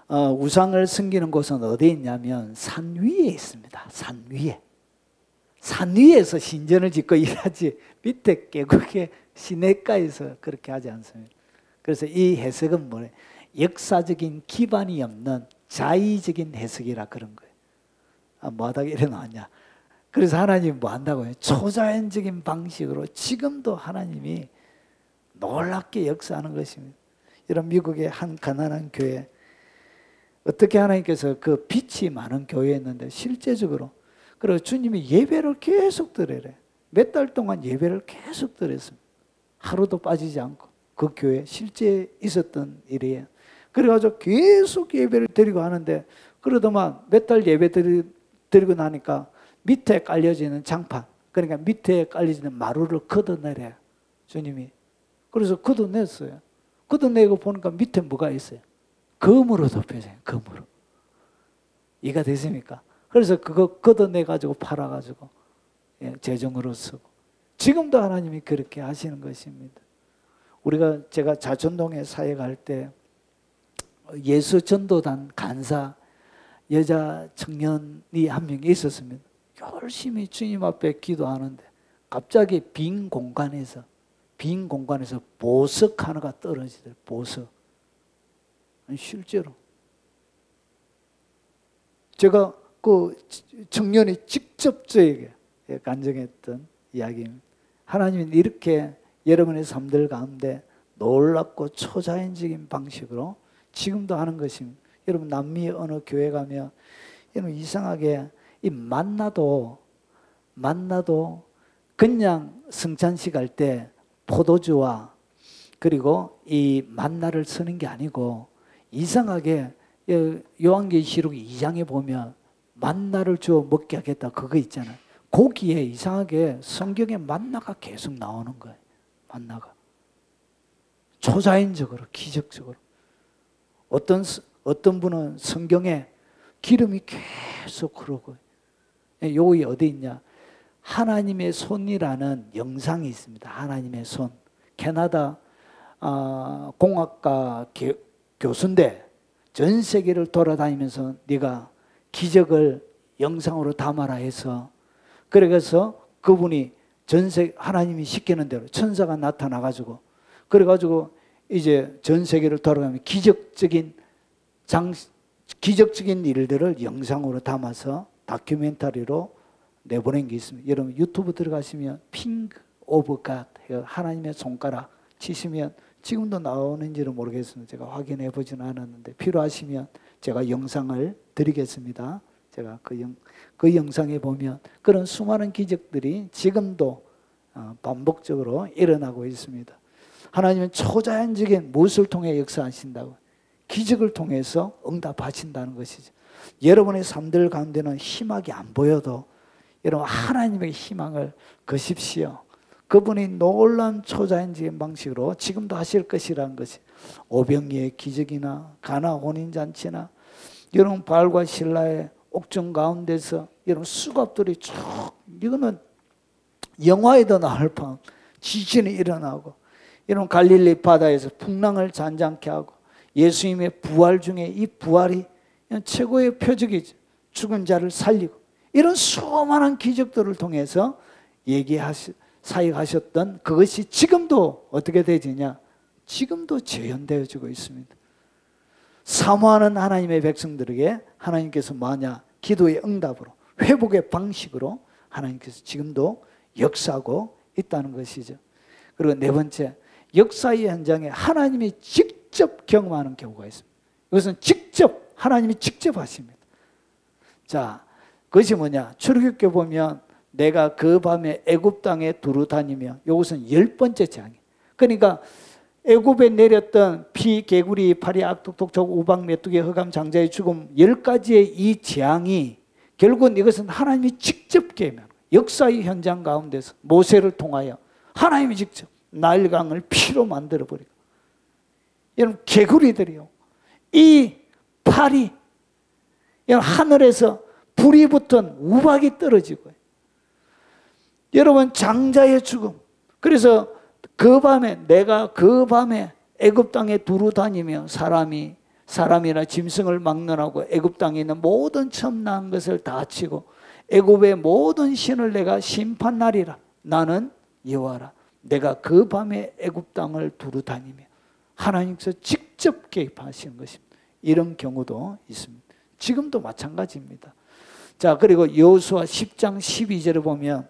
Speaker 1: 우상을 섬기는 곳은 어디에 있냐면 산 위에 있습니다. 산 위에. 산 위에서 신전을 짓고 일하지 밑에 계곡의 시냇가에서 그렇게 하지 않습니다. 그래서 이 해석은 뭐래? 역사적인 기반이 없는 자의적인 해석이라 그런 거예요. 뭐 하다가 이래 나왔냐? 그래서 하나님이 뭐 한다고요? 초자연적인 방식으로 지금도 하나님이 놀랍게 역사하는 것입니다. 이런 미국의 한 가난한 교회, 어떻게 하나님께서 그 빛이 많은 교회였는데 실제적으로, 그리고 주님이 예배를 계속 드리래. 몇 달 동안 예배를 계속 드렸습니다. 하루도 빠지지 않고. 그 교회 실제 있었던 일이에요. 그래가지고 계속 예배를 드리고 하는데, 그러더만 몇 달 예배 드리고 나니까 밑에 깔려지는 장판, 그러니까 밑에 깔려지는 마루를 걷어내래요, 주님이. 그래서 걷어냈어요. 걷어내고 보니까 밑에 뭐가 있어요? 금으로 덮여져요. 금으로. 이해가 되십니까? 그래서 그거 걷어내가지고 팔아가지고 재정으로 쓰고. 지금도 하나님이 그렇게 하시는 것입니다. 제가 자촌동에 사역할 때 예수전도단 간사 여자 청년이 한 명 있었습니다. 열심히 주님 앞에 기도하는데 갑자기 빈 공간에서 보석 하나가 떨어지더라고요. 보석. 실제로. 제가 그 청년이 직접 저에게 간증했던 이야기입니다. 하나님은 이렇게 여러분의 삶들 가운데 놀랍고 초자연적인 방식으로 지금도 하는 것입니다. 여러분, 남미 어느 교회 가면 여러분 이상하게 이 만나도 그냥 성찬식 할 때 포도주와 그리고 이 만나를 쓰는 게 아니고 이상하게 요한계시록 2장에 보면 만나를 주어 먹게 하겠다 그거 있잖아요. 거기에 이상하게 성경에 만나가 계속 나오는 거예요. 만나가. 초자연적으로 기적적으로. 어떤 분은 성경에 기름이 계속 흐르고, 여기 어디 있냐? 하나님의 손이라는 영상이 있습니다. 하나님의 손. 캐나다 공학과 교수인데 전 세계를 돌아다니면서 네가 기적을 영상으로 담아라 해서, 그래서 그분이 하나님이 시키는 대로 천사가 나타나가지고, 그래가지고 이제 전 세계를 돌아가면 기적적인 일들을 영상으로 담아서 다큐멘터리로 내보낸 게 있습니다. 여러분 유튜브 들어가시면 핑크 오브 갓 하나님의 손가락 치시면 지금도 나오는지는 모르겠습니다. 제가 확인해 보지는 않았는데 필요하시면 제가 영상을 드리겠습니다. 제가 그 영상에 보면 그런 수많은 기적들이 지금도 반복적으로 일어나고 있습니다. 하나님은 초자연적인 무엇을 통해 역사하신다고? 기적을 통해서 응답하신다는 것이죠. 여러분의 삶들 가운데는 희망이 안 보여도 여러분 하나님의 희망을 거십시오. 그분이 놀라운 초자연적인 방식으로 지금도 하실 것이라는 것이 오병이의 기적이나 가나 혼인잔치나 여러분 바알과 실라의 옥중 가운데서 여러분 수갑들이 쭉 이거는 영화에도 나올 뻔 지진이 일어나고 여러분 갈릴리 바다에서 풍랑을 잔잔케 하고 예수님의 부활 중에 이 부활이 최고의 표적이죠. 죽은 자를 살리고 이런 수많은 기적들을 통해서 사역하셨던 그것이 지금도 어떻게 되지냐? 지금도 재현되어지고 있습니다. 사모하는 하나님의 백성들에게 하나님께서 뭐하냐? 기도의 응답으로 회복의 방식으로 하나님께서 지금도 역사하고 있다는 것이죠. 그리고 네 번째, 역사의 현장에 하나님이 직접 경험하는 경우가 있습니다. 이것은 직접 하나님이 직접 하십니다. 자, 그것이 뭐냐? 출애굽기 보면 내가 그 밤에 애굽 땅에 두루 다니며 이것은 10번째 재앙이에요. 그러니까 애굽에 내렸던 피, 개구리, 파리, 악독, 독촉, 우박, 메뚜기, 흑암, 장자의 죽음 10가지의 이 재앙이 결국은 이것은 하나님이 직접 계획한 역사의 현장 가운데서 모세를 통하여 하나님이 직접 나일강을 피로 만들어버리고 여러분 개구리들이요 이 파리 하늘에서 불이 붙은 우박이 떨어지고 여러분 장자의 죽음 그래서 그 밤에 내가 그 밤에 애굽 땅에 두루 다니며 사람이나 짐승을 막론하고 애굽 땅에 있는 모든 처음 난 것을 다 치고 애굽의 모든 신을 내가 심판하리라. 나는 여호와라. 내가 그 밤에 애굽 땅을 두루 다니며 하나님께서 직접 개입하시는 것입니다. 이런 경우도 있습니다. 지금도 마찬가지입니다. 자, 그리고 여호수아 10장 12절을 보면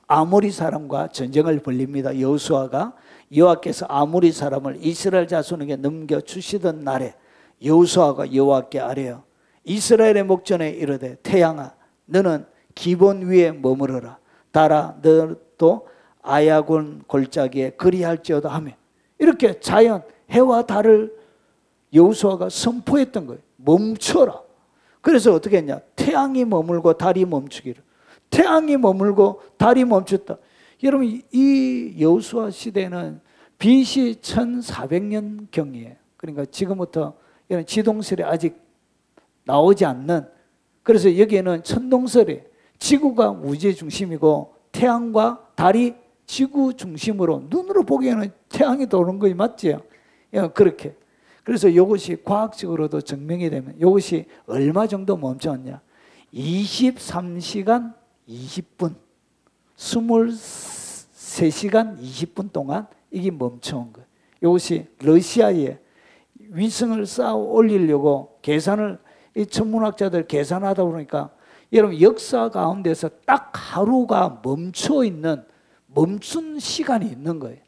Speaker 1: 아모리 사람과 전쟁을 벌립니다. 여호수아가 여호와께서 아모리 사람을 이스라엘 자손에게 넘겨주시던 날에 여호수아가 여호와께 아뢰어 이스라엘의 목전에 이르되 태양아 너는 기본 위에 머무르라. 달아 너도 아야곤 골짜기에 그리할지어다 하며 이렇게 자연 해와 달을 여호수아가 선포했던 거예요. 멈춰라. 그래서 어떻게 했냐? 태양이 머물고 달이 멈추기를. 태양이 머물고 달이 멈췄다. 여러분 이 여호수아 시대는 BC 1400년경이에요. 그러니까 지금부터 이런 지동설이 아직 나오지 않는 그래서 여기에는 천동설이 지구가 우주의 중심이고 태양과 달이 지구 중심으로 눈으로 보기에는 태양이 도는 거이 맞지요? 그렇게. 그래서 이것이 과학적으로도 증명이 되면 이것이 얼마 정도 멈췄냐? 23시간 20분, 23시간 20분 동안 이게 멈춰온 거예요. 이것이 러시아에 위성을 쌓아 올리려고 계산을 이 천문학자들 계산하다 보니까 여러분 역사 가운데서 딱 하루가 멈춰 있는 멈춘 시간이 있는 거예요.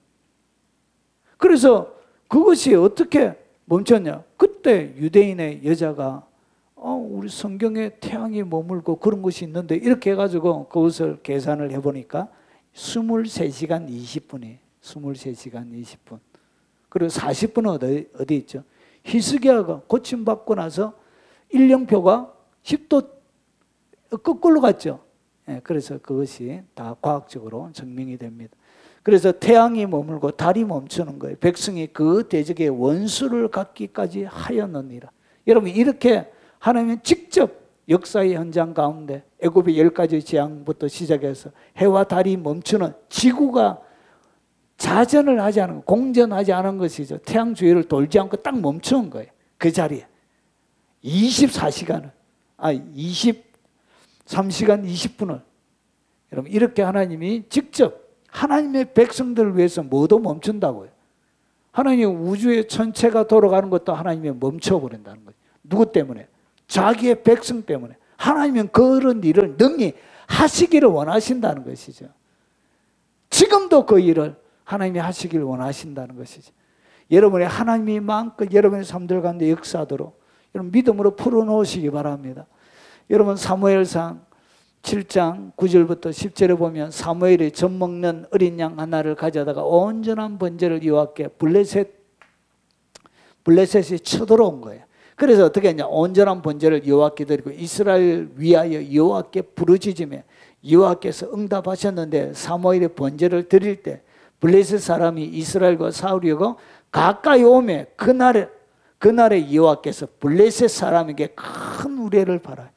Speaker 1: 그래서 그것이 어떻게 멈췄냐? 그때 유대인의 여자가 우리 성경에 태양이 머물고 그런 것이 있는데 이렇게 해가지고 그것을 계산을 해보니까 23시간 20분이에요. 23시간 20분. 그리고 40분은 어디 있죠? 히스기야가 고침받고 나서 일령표가 10도 거꾸로 갔죠. 그래서 그것이 다 과학적으로 증명이 됩니다. 그래서 태양이 머물고 달이 멈추는 거예요. 백성이 그 대적의 원수를 갖기까지 하였느니라. 여러분 이렇게 하나님은 직접 역사의 현장 가운데 애굽의 10가지 재앙부터 시작해서 해와 달이 멈추는 지구가 자전을 하지 않은 공전하지 않은 것이죠. 태양 주위를 돌지 않고 딱 멈춘 거예요. 그 자리에 23시간을 23시간 20분을 여러분 이렇게 하나님이 직접 하나님의 백성들을 위해서 뭐도 멈춘다고요. 하나님의 우주의 전체가 돌아가는 것도 하나님이 멈춰버린다는 거예요. 누구 때문에? 자기의 백성 때문에. 하나님은 그런 일을 능히 하시기를 원하신다는 것이죠. 지금도 그 일을 하나님이 하시기를 원하신다는 것이죠. 여러분의 하나님이 마음껏 여러분의 삶들 가운데 역사하도록 여러분 믿음으로 풀어놓으시기 바랍니다. 여러분 사무엘상 7장 9절부터 10절에 보면 사무엘이 젖 먹는 어린 양 하나를 가져다가 온전한 번제를 여호와께 블레셋이 쳐들어온 거예요. 그래서 어떻게 했냐? 온전한 번제를 여호와께 드리고 이스라엘 위하여 여호와께 부르짖으며 여호와께서 응답하셨는데 사무엘이 번제를 드릴 때 블레셋 사람이 이스라엘과 싸우려고 가까이 오매 그날에 여호와께서 블레셋 사람에게 큰 우레를 발하여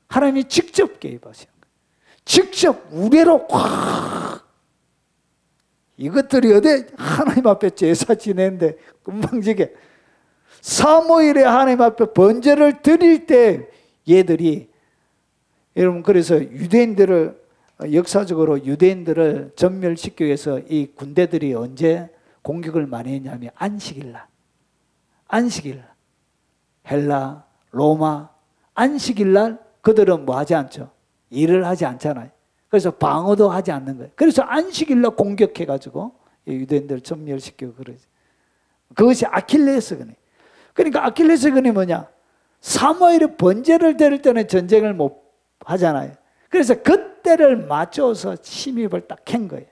Speaker 1: 하나님이 직접 개입하신 거예요. 직접 우레로 확. 이것들이 어디 하나님 앞에 제사 지내는데 금방지게 사무엘이 하나님 앞에 번제를 드릴 때 얘들이, 여러분, 그래서 유대인들을, 역사적으로 유대인들을 전멸시키기 위해서 이 군대들이 언제 공격을 많이 했냐면 안식일날, 헬라, 로마, 안식일날 그들은 뭐 하지 않죠? 일을 하지 않잖아요. 그래서 방어도 하지 않는 거예요. 그래서 안식일날 공격해가지고 유대인들을 전멸시키고 그러지. 그것이 아킬레스건이에요. 그러니까 아킬레스건이 뭐냐? 사무엘이 번제를 드릴 때는 전쟁을 못 하잖아요. 그래서 그때를 맞춰서 침입을 딱 한 거예요.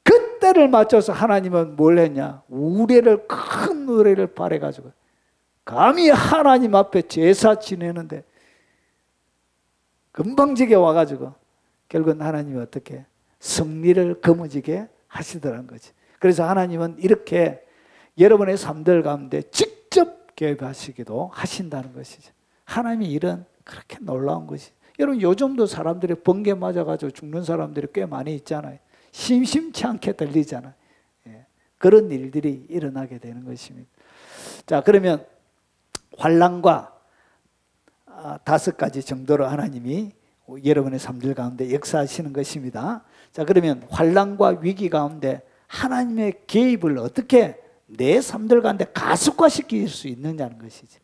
Speaker 1: 그때를 맞춰서 하나님은 뭘 했냐? 우레를, 큰 우레를 발해가지고 감히 하나님 앞에 제사 지내는데 금방지게 와가지고 결국은 하나님이 어떻게 승리를 거머쥐게 하시더라는 거지. 그래서 하나님은 이렇게 여러분의 삶들 가운데 직접 개입하시기도 하신다는 것이죠. 하나님의 일은 그렇게 놀라운 것이. 여러분, 요즘도 사람들이 번개 맞아가지고 죽는 사람들이 꽤 많이 있잖아요. 심심치 않게 들리잖아요. 예. 그런 일들이 일어나게 되는 것입니다. 자, 그러면 환난과 5가지 정도로 하나님이 여러분의 삶들 가운데 역사하시는 것입니다. 자, 그러면 환난과 위기 가운데 하나님의 개입을 어떻게 내 삶들 가운데 가속화시킬 수 있느냐는 것이지.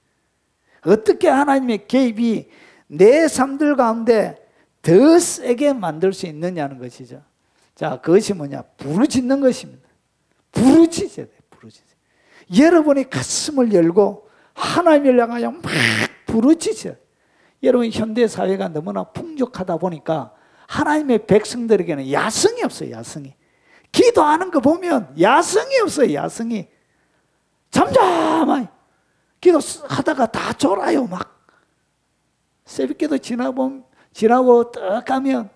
Speaker 1: 어떻게 하나님의 개입이 내 삶들 가운데 더 세게 만들 수 있느냐는 것이죠. 자, 그것이 뭐냐? 부르짖는 것입니다. 부르짖어야 돼, 부르짖어. 여러분이 가슴을 열고 하나님을 향하여 막 부르짖어요. 여러분, 현대 사회가 너무나 풍족하다 보니까 하나님의 백성들에게는 야성이 없어요, 야성이. 기도하는 거 보면 야성이 없어요, 야성이. 잠잠하게 기도하다가 다 졸아요, 막. 새벽기도 지나고 딱 가면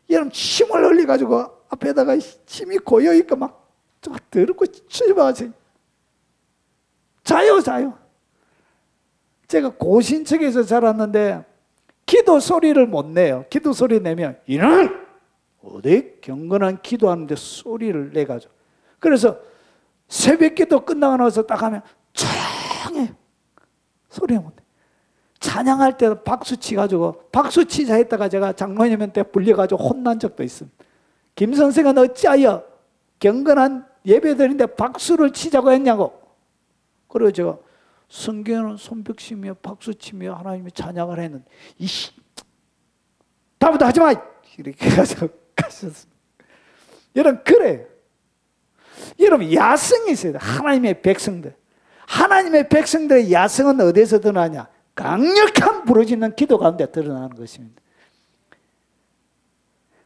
Speaker 1: 여러분 힘을 흘려가지고 앞에다가 힘이 고여있고 막 더럽고 치워가지고 자요. 제가 고신청에서 자랐는데 기도 소리를 못 내요. 기도 소리 내면 이놈! 어디 경건한 기도하는데 소리를 내가지고. 그래서 새벽기도 끝나고 나서 딱 하면 조용해. 소리 못 내. 찬양할 때도 박수 치가지고 박수 치자 했다가 제가 장로님한테 불려가지고 혼난 적도 있습니다. 김 선생은 어찌하여 경건한 예배드리는데 박수를 치자고 했냐고. 그리고 제가 성경은 손뼉치며 박수치며 하나님의 찬양을 했는데 이씨 다음부터 하지 마! 이렇게 해서 가셨습니다. 여러분, 그래요. 여러분, 야성이 있어야 돼. 하나님의 백성들. 하나님의 백성들의 야성은 어디서 드러나냐? 강력한 부르짖는 기도 가운데 드러나는 것입니다.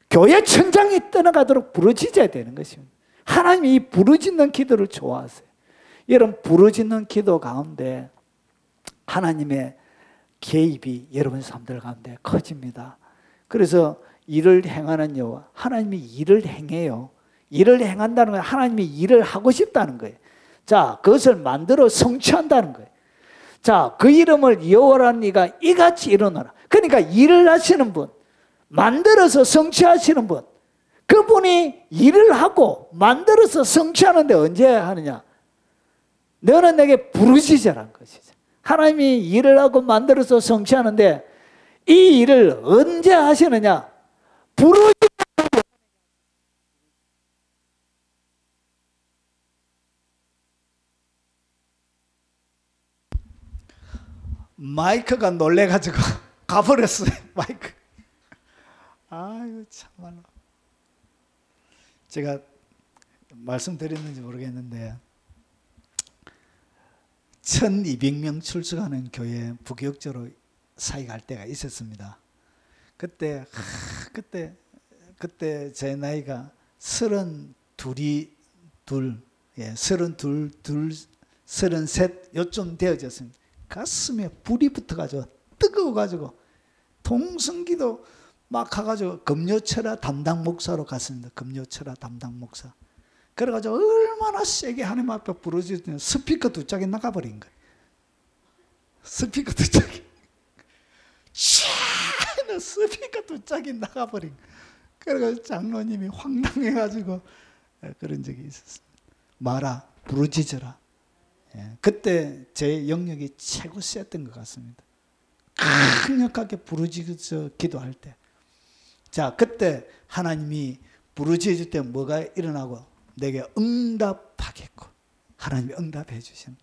Speaker 1: 교회 천장이 떠나가도록 부르짖어야 되는 것입니다. 하나님이 이 부르짖는 기도를 좋아하세요. 여러분, 부르짖는 기도 가운데 하나님의 개입이 여러분 삶들 가운데 커집니다. 그래서 일을 행하는 여호와, 하나님이 일을 행해요. 일을 행한다는 건 하나님이 일을 하고 싶다는 거예요. 자, 그것을 만들어 성취한다는 거예요. 자, 그 이름을 여호와라는 이가 이같이 일어나라. 그러니까 일을 하시는 분, 만들어서 성취하시는 분, 그분이 일을 하고 만들어서 성취하는데 언제 하느냐? 너는 내게 부르짖으라는 것이죠. 하나님이 일을 하고 만들어서 성취하는데 이 일을 언제 하시느냐? 마이크가 놀래가지고 가버렸어요. 마이크. 아유, 참말로. 제가 말씀드렸는지 모르겠는데 1200명 출석하는 교회 부교육적으로 사역할 때가 있었습니다. 그때 제 나이가 32, 예, 32, 33 요쯤 되어졌습니다. 가슴에 불이 붙어가지고 뜨거워가지고 통성기도 막 가가지고 금요철야 담당 목사로 갔습니다. 금요철야 담당 목사. 그래가지고 얼마나 세게 하나님 앞에 부르짖더니 스피커 2짝이 나가버린 거예요. 스피커 2짝이. 스피커 2짝이 나가버린 거예요. 그래가지고 장로님이 황당해가지고 그런 적이 있었어요. 마라, 부르짖어라. 예, 그때 제 영역이 최고 셌던 것 같습니다. 강력하게 부르짖어 기도할 때. 자, 그때 하나님이 부르짖을 때 뭐가 일어나고 내게 응답하겠고 하나님이 응답해 주시는.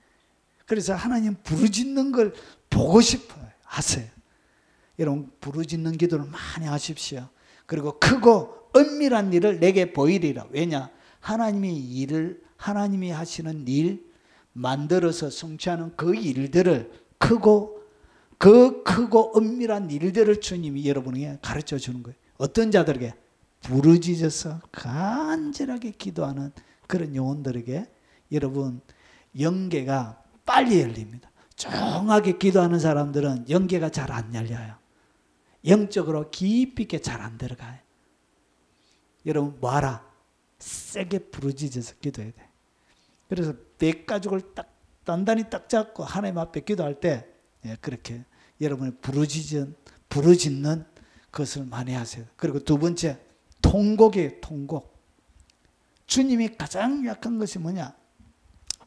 Speaker 1: 그래서 하나님 부르짖는 걸 보고 싶어요. 하세요. 여러분 부르짖는 기도를 많이 하십시오. 그리고 크고 은밀한 일을 내게 보이리라. 왜냐? 하나님이 하시는 일, 만들어서 성취하는 그 일들을 크고 은밀한 일들을 주님이 여러분에게 가르쳐 주는 거예요. 어떤 자들에게? 부르짖어서 간절하게 기도하는 그런 영혼들에게 여러분 영계가 빨리 열립니다. 조용하게 기도하는 사람들은 영계가 잘 안 열려요. 영적으로 깊이 있게 잘 안 들어가요. 여러분 뭐하라? 세게 부르짖어서 기도해야 돼. 그래서 백가죽을 딱 단단히 딱 잡고 하나님 앞에 기도할 때 그렇게 여러분이 부르짖는 것을 많이 하세요. 그리고 두 번째 통곡이에요. 통곡. 주님이 가장 약한 것이 뭐냐?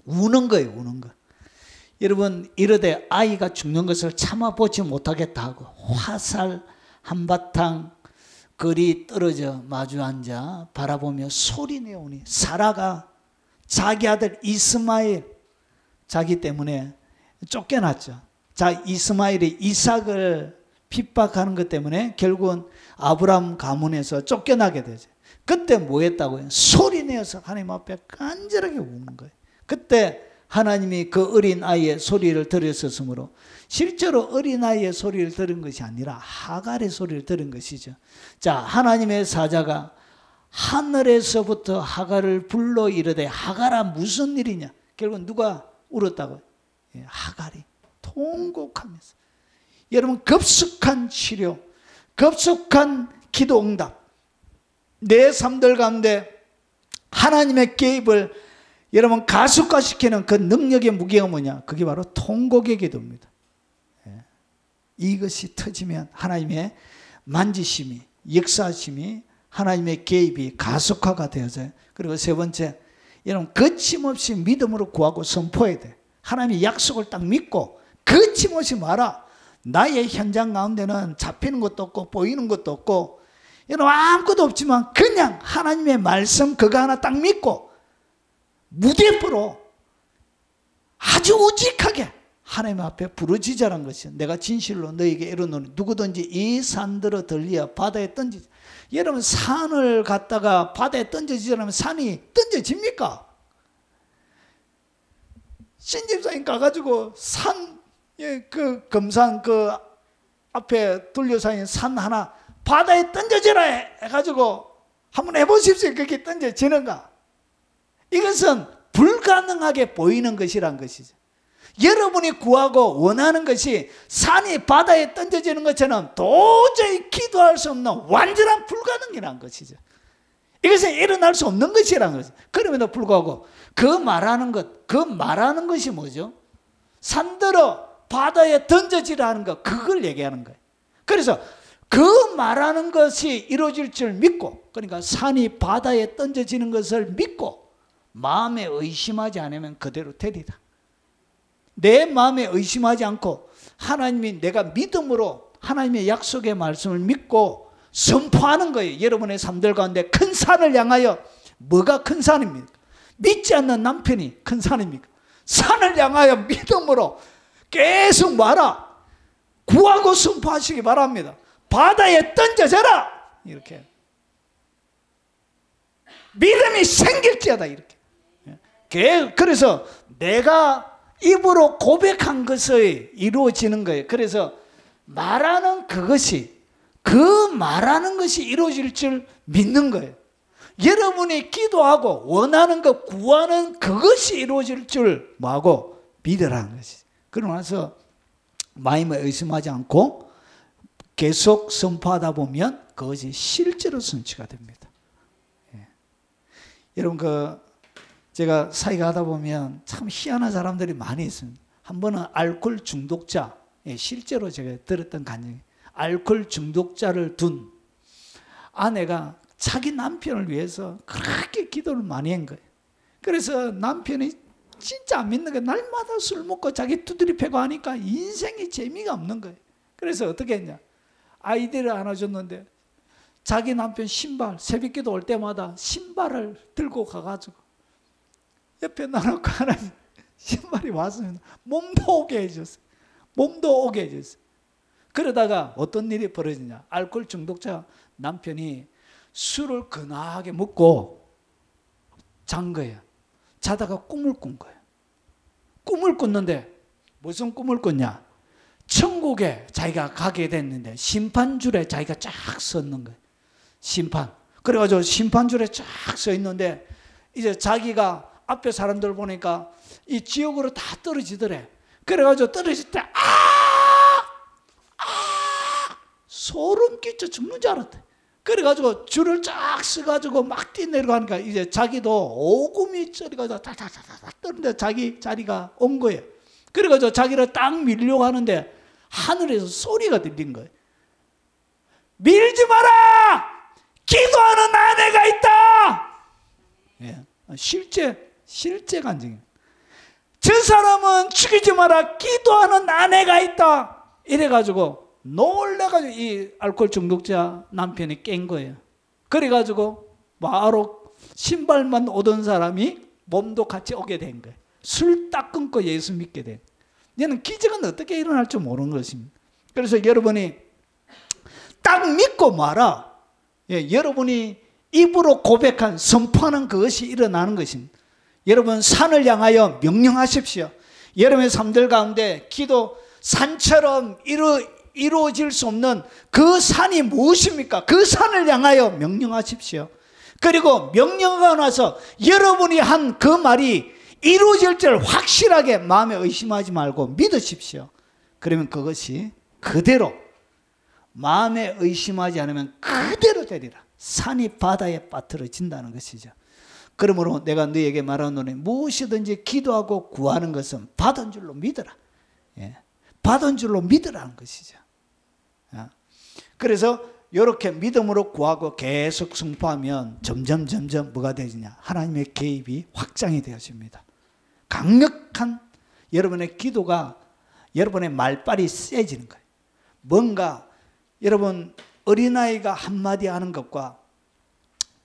Speaker 1: 우는 거예요. 우는 거. 여러분 이르되 아이가 죽는 것을 참아보지 못하겠다 하고 화살 한바탕 거리 떨어져 마주 앉아 바라보며 소리내오니 사라가 자기 아들 이스마엘 자기 때문에 쫓겨났죠. 자, 이스마엘이 이삭을 핍박하는 것 때문에 결국은 아브라함 가문에서 쫓겨나게 되죠. 그때 뭐 했다고요? 소리내어서 하나님 앞에 간절하게 우는 거예요. 그때 하나님이 그 어린아이의 소리를 들으셨으므로 실제로 어린아이의 소리를 들은 것이 아니라 하갈의 소리를 들은 것이죠. 자, 하나님의 사자가 하늘에서부터 하갈을 불러 이르되 하갈아 무슨 일이냐? 결국 누가 울었다고요? 하갈이 통곡하면서. 여러분 급속한 치료, 급속한 기도 응답, 내 삶들 가운데 하나님의 개입을 여러분 가속화시키는 그 능력의 무게가 뭐냐? 그게 바로 통곡의 기도입니다. 이것이 터지면 하나님의 만지심이, 역사심이, 하나님의 개입이 가속화가 되어져요. 그리고 세 번째, 여러분 거침없이 믿음으로 구하고 선포해야 돼. 하나님의 약속을 딱 믿고 거침없이 말아. 나의 현장 가운데는 잡히는 것도 없고 보이는 것도 없고 여러분 아무것도 없지만 그냥 하나님의 말씀 그거 하나 딱 믿고 무대포로 아주 우직하게 하나님 앞에 부르짖으라는 것이요. 내가 진실로 너에게 이르노니 누구든지 이 산들어 들리어 바다에 던지지. 여러분 산을 갖다가 바다에 던져지려면 산이 던져집니까? 신집사님 가가지고 산, 그 금산 그 앞에 둘러싸인 산 하나 바다에 던져지라 해가지고 한번 해보십시오. 그렇게 던져지는가? 이것은 불가능하게 보이는 것이란 것이죠. 여러분이 구하고 원하는 것이 산이 바다에 던져지는 것처럼 도저히 기도할 수 없는 완전한 불가능이란 것이죠. 이것은 일어날 수 없는 것이라는 것이죠. 그럼에도 불구하고 그 말하는 것이 뭐죠? 산들어 바다에 던져지라는 것, 그걸 얘기하는 거예요. 그래서 그 말하는 것이 이루어질 줄 믿고, 그러니까 산이 바다에 던져지는 것을 믿고 마음에 의심하지 않으면 그대로 되리라. 내 마음에 의심하지 않고 하나님이 내가 믿음으로 하나님의 약속의 말씀을 믿고 선포하는 거예요. 여러분의 삶들 가운데 큰 산을 향하여. 뭐가 큰 산입니까? 믿지 않는 남편이 큰 산입니까? 산을 향하여 믿음으로 계속 말아. 구하고 선포하시기 바랍니다. 바다에 던져져라. 이렇게 믿음이 생길지어다. 이렇게. 그래서 내가 입으로 고백한 것이 이루어지는 거예요. 그래서 말하는 그것이 그 말하는 것이 이루어질 줄 믿는 거예요. 여러분이 기도하고 원하는 것, 구하는 그것이 이루어질 줄 뭐하고 믿으라는 것이죠. 그러고 나서 마음에 의심하지 않고 계속 선포하다 보면 그것이 실제로 성취가 됩니다. 예. 여러분 제가 사회가 하다 보면 참 희한한 사람들이 많이 있습니다. 한 번은 알코올 중독자, 실제로 제가 들었던 간증이, 알코올 중독자를 둔 아내가 자기 남편을 위해서 그렇게 기도를 많이 한 거예요. 그래서 남편이 진짜 안 믿는 거예요. 날마다 술 먹고 자기 두드리 패고 하니까 인생이 재미가 없는 거예요. 그래서 어떻게 했냐, 아이디어를 하나 줬는데 자기 남편 신발, 새벽기도 올 때마다 신발을 들고 가가지고 옆에 놔놓고 하나님 신발이 왔으면 몸도 오게 해줬어요. 몸도 오게 해줬어요. 그러다가 어떤 일이 벌어지냐, 알코올 중독자 남편이 술을 근하게 먹고 잔 거예요. 자다가 꿈을 꾼 거예요. 꿈을 꿨는데 무슨 꿈을 꿨냐, 천국에 자기가 가게 됐는데 심판줄에 자기가 쫙 섰는 거예요. 심판. 그래가지고 심판줄에 쫙 서 있는데 이제 자기가 앞에 사람들 보니까 이 지옥으로 다 떨어지더래. 그래가지고 떨어질 때 소름 끼쳐 죽는 줄 알았대. 그래가지고 줄을 쫙 서가지고 막 뛰내려가니까 이제 자기도 오금이 쩌리가지고 다다다다 떠는데 자기 자리가 온 거예요. 그래가지고 자기를 딱 밀려고 하는데 하늘에서 소리가 들린 거예요. 밀지 마라! 기도하는 아내가 있다! 예, 실제 간증이에요. 저 사람은 죽이지 마라! 기도하는 아내가 있다! 이래가지고 놀래가지고 이 알코올 중독자 남편이 깬 거예요. 그래가지고 바로 신발만 오던 사람이 몸도 같이 오게 된 거예요. 술 딱 끊고 예수 믿게 된. 얘는 기적은 어떻게 일어날 줄 모르는 것입니다. 그래서 여러분이 딱 믿고 말아. 예, 여러분이 입으로 고백한, 선포하는 그것이 일어나는 것입니다. 여러분 산을 향하여 명령하십시오. 여러분의 삶들 가운데 기도 산처럼 이루어질 수 없는 그 산이 무엇입니까? 그 산을 향하여 명령하십시오. 그리고 명령하고 나서 여러분이 한 그 말이 이루어질 줄 확실하게 마음에 의심하지 말고 믿으십시오. 그러면 그것이 그대로, 마음에 의심하지 않으면 그대로 되리라. 산이 바다에 빠뜨려진다는 것이죠. 그러므로 내가 너에게 말하노니 무엇이든지 기도하고 구하는 것은 받은 줄로 믿어라. 예, 받은 줄로 믿으라는 것이죠. 그래서 이렇게 믿음으로 구하고 계속 승포하면 점점 뭐가 되느냐, 하나님의 개입이 확장이 되어집니다. 강력한 여러분의 기도가, 여러분의 말빨이 세지는 거예요. 뭔가 여러분 어린아이가 한마디 하는 것과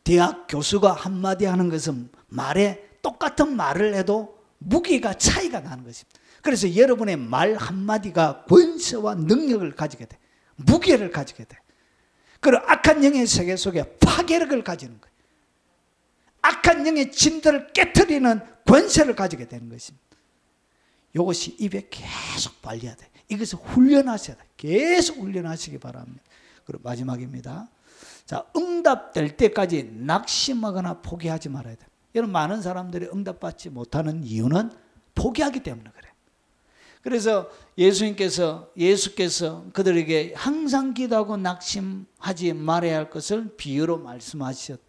Speaker 1: 대학 교수가 한마디 하는 것은 말에 똑같은 말을 해도 무게가 차이가 나는 것입니다. 그래서 여러분의 말 한마디가 권세와 능력을 가지게 돼. 무게를 가지게 돼. 그리고 악한 영의 세계 속에 파괴력을 가지는 거예요. 악한 영의 짐들을 깨트리는 권세를 가지게 되는 것입니다. 이것이 입에 계속 발려야 돼. 이것을 훈련하셔야 돼. 계속 훈련하시기 바랍니다. 그리고 마지막입니다. 자, 응답될 때까지 낙심하거나 포기하지 말아야 돼. 여러분, 많은 사람들이 응답받지 못하는 이유는 포기하기 때문에 그래요. 그래서 예수께서 그들에게 항상 기도하고 낙심하지 말아야 할 것을 비유로 말씀하셨다.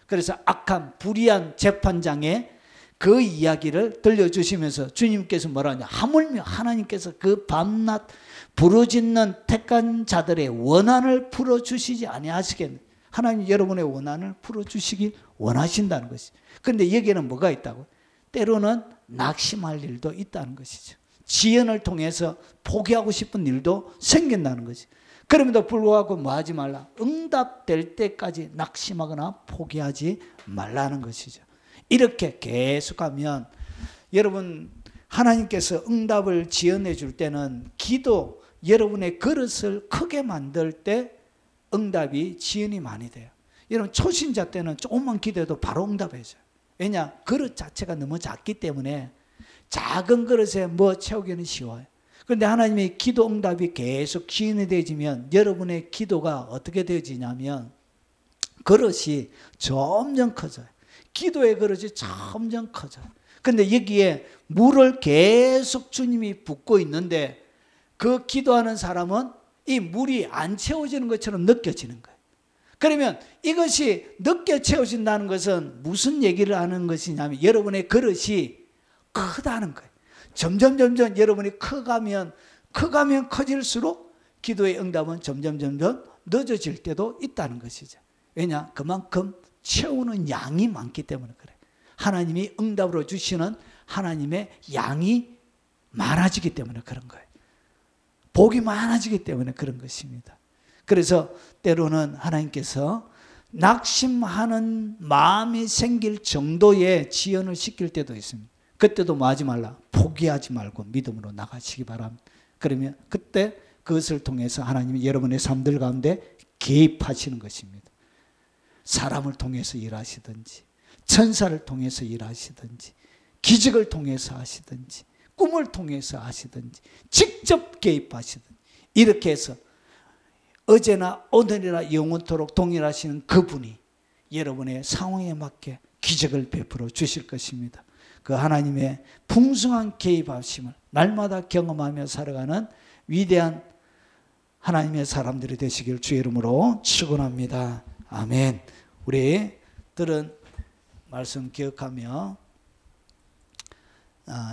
Speaker 1: 그래서 악한 불의한 재판장의 그 이야기를 들려주시면서 주님께서 뭐라 하냐, 하물며 하나님께서 그 밤낮 부르짖는 택한 자들의 원한을 풀어주시지 아니하시겠느냐. 하나님 여러분의 원한을 풀어주시길 원하신다는 것이죠. 그런데 여기에는 뭐가 있다고? 때로는 낙심할 일도 있다는 것이죠. 지연을 통해서 포기하고 싶은 일도 생긴다는 것이죠. 그럼에도 불구하고 뭐 하지 말라? 응답될 때까지 낙심하거나 포기하지 말라는 것이죠. 이렇게 계속하면 여러분, 하나님께서 응답을 지연해 줄 때는 기도, 여러분의 그릇을 크게 만들 때 응답이 지연이 많이 돼요. 여러분, 초신자 때는 조금만 기도해도 바로 응답해줘요. 왜냐? 그릇 자체가 너무 작기 때문에 작은 그릇에 뭐 채우기는 쉬워요. 그런데 하나님의 기도 응답이 계속 기인이 되어지면 여러분의 기도가 어떻게 되어지냐면 그릇이 점점 커져요. 기도의 그릇이 점점 커져요. 그런데 여기에 물을 계속 주님이 붓고 있는데 그 기도하는 사람은 이 물이 안 채워지는 것처럼 느껴지는 거예요. 그러면 이것이 늦게 채워진다는 것은 무슨 얘기를 하는 것이냐면 여러분의 그릇이 크다는 거예요. 점점 여러분이 커가면 커질수록 기도의 응답은 점점 늦어질 때도 있다는 것이죠. 왜냐? 그만큼 채우는 양이 많기 때문에 그래요. 하나님이 응답으로 주시는 하나님의 양이 많아지기 때문에 그런 거예요. 복이 많아지기 때문에 그런 것입니다. 그래서 때로는 하나님께서 낙심하는 마음이 생길 정도의 지연을 시킬 때도 있습니다. 그때도 뭐 하지 말라? 포기하지 말고 믿음으로 나가시기 바랍니다. 그러면 그때 그것을 통해서 하나님이 여러분의 삶들 가운데 개입하시는 것입니다. 사람을 통해서 일하시든지 천사를 통해서 일하시든지 기적을 통해서 하시든지 꿈을 통해서 하시든지 직접 개입하시든지 이렇게 해서 어제나 오늘이나 영원토록 동일하시는 그분이 여러분의 상황에 맞게 기적을 베풀어 주실 것입니다. 그 하나님의 풍성한 개입하심을 날마다 경험하며 살아가는 위대한 하나님의 사람들이 되시길 주의 이름으로 축원합니다. 아멘. 우리 들은 말씀 기억하며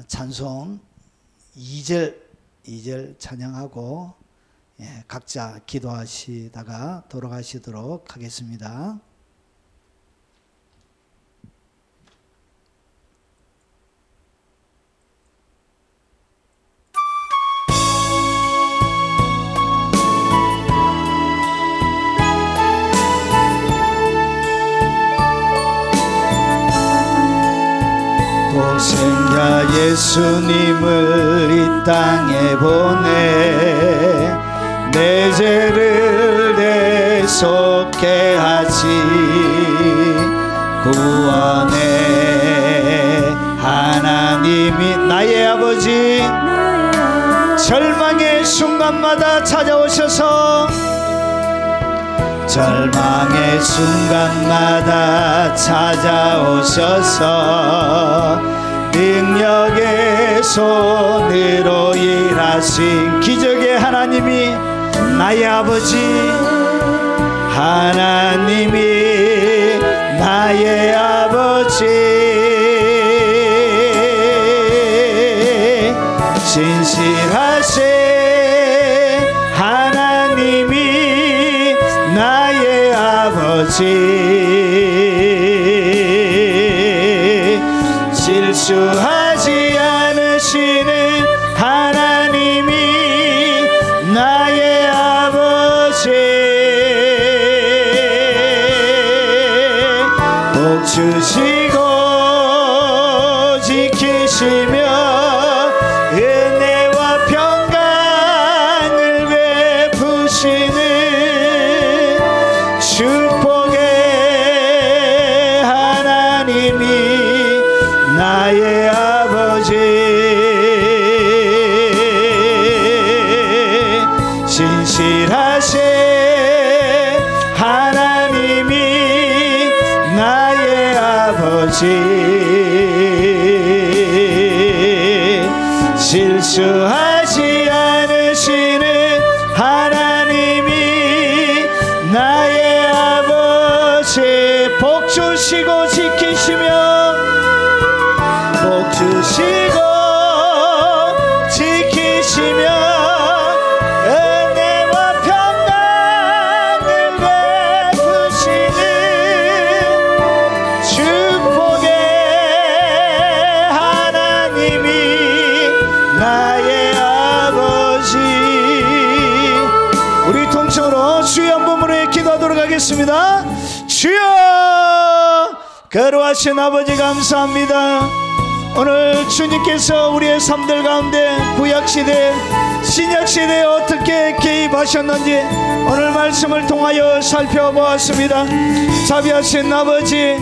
Speaker 1: 찬송 2절 찬양하고 각자 기도하시다가 돌아가시도록 하겠습니다.
Speaker 2: 독생자 예수님을 이 땅에 보내 내 죄를 대속케 하시 구원의 하나님이 나의 아버지 절망의 순간마다 찾아오셔서 절망의 순간마다 찾아오셔서 능력의 손으로 일하신 기적의 하나님이 나의 아버지 하나님이 나의 아버지 신실하신 하나님이 나의 아버지 실수하지 않으시는 하나님이 나의 아버지 복 주시고 지키시며 은혜와 평강을 베푸시는 축복의 하나님이 나의 아버지 신실하신 하나님이 나의 아버지 실수하지 않으시는 하나님이 나의 아버지 복 주시고 지키시며 복 주시고 지키시며 은혜와 평강을 베푸시는 축복의 하나님이 나의 아버지 우리 통성으로 주여 한 번으로 기도하도록 하겠습니다. 주여 거룩하신 아버지 감사합니다. 오늘 주님께서 우리의 삶들 가운데 구약시대 신약시대에 어떻게 개입하셨는지 오늘 말씀을 통하여 살펴보았습니다. 자비하신 아버지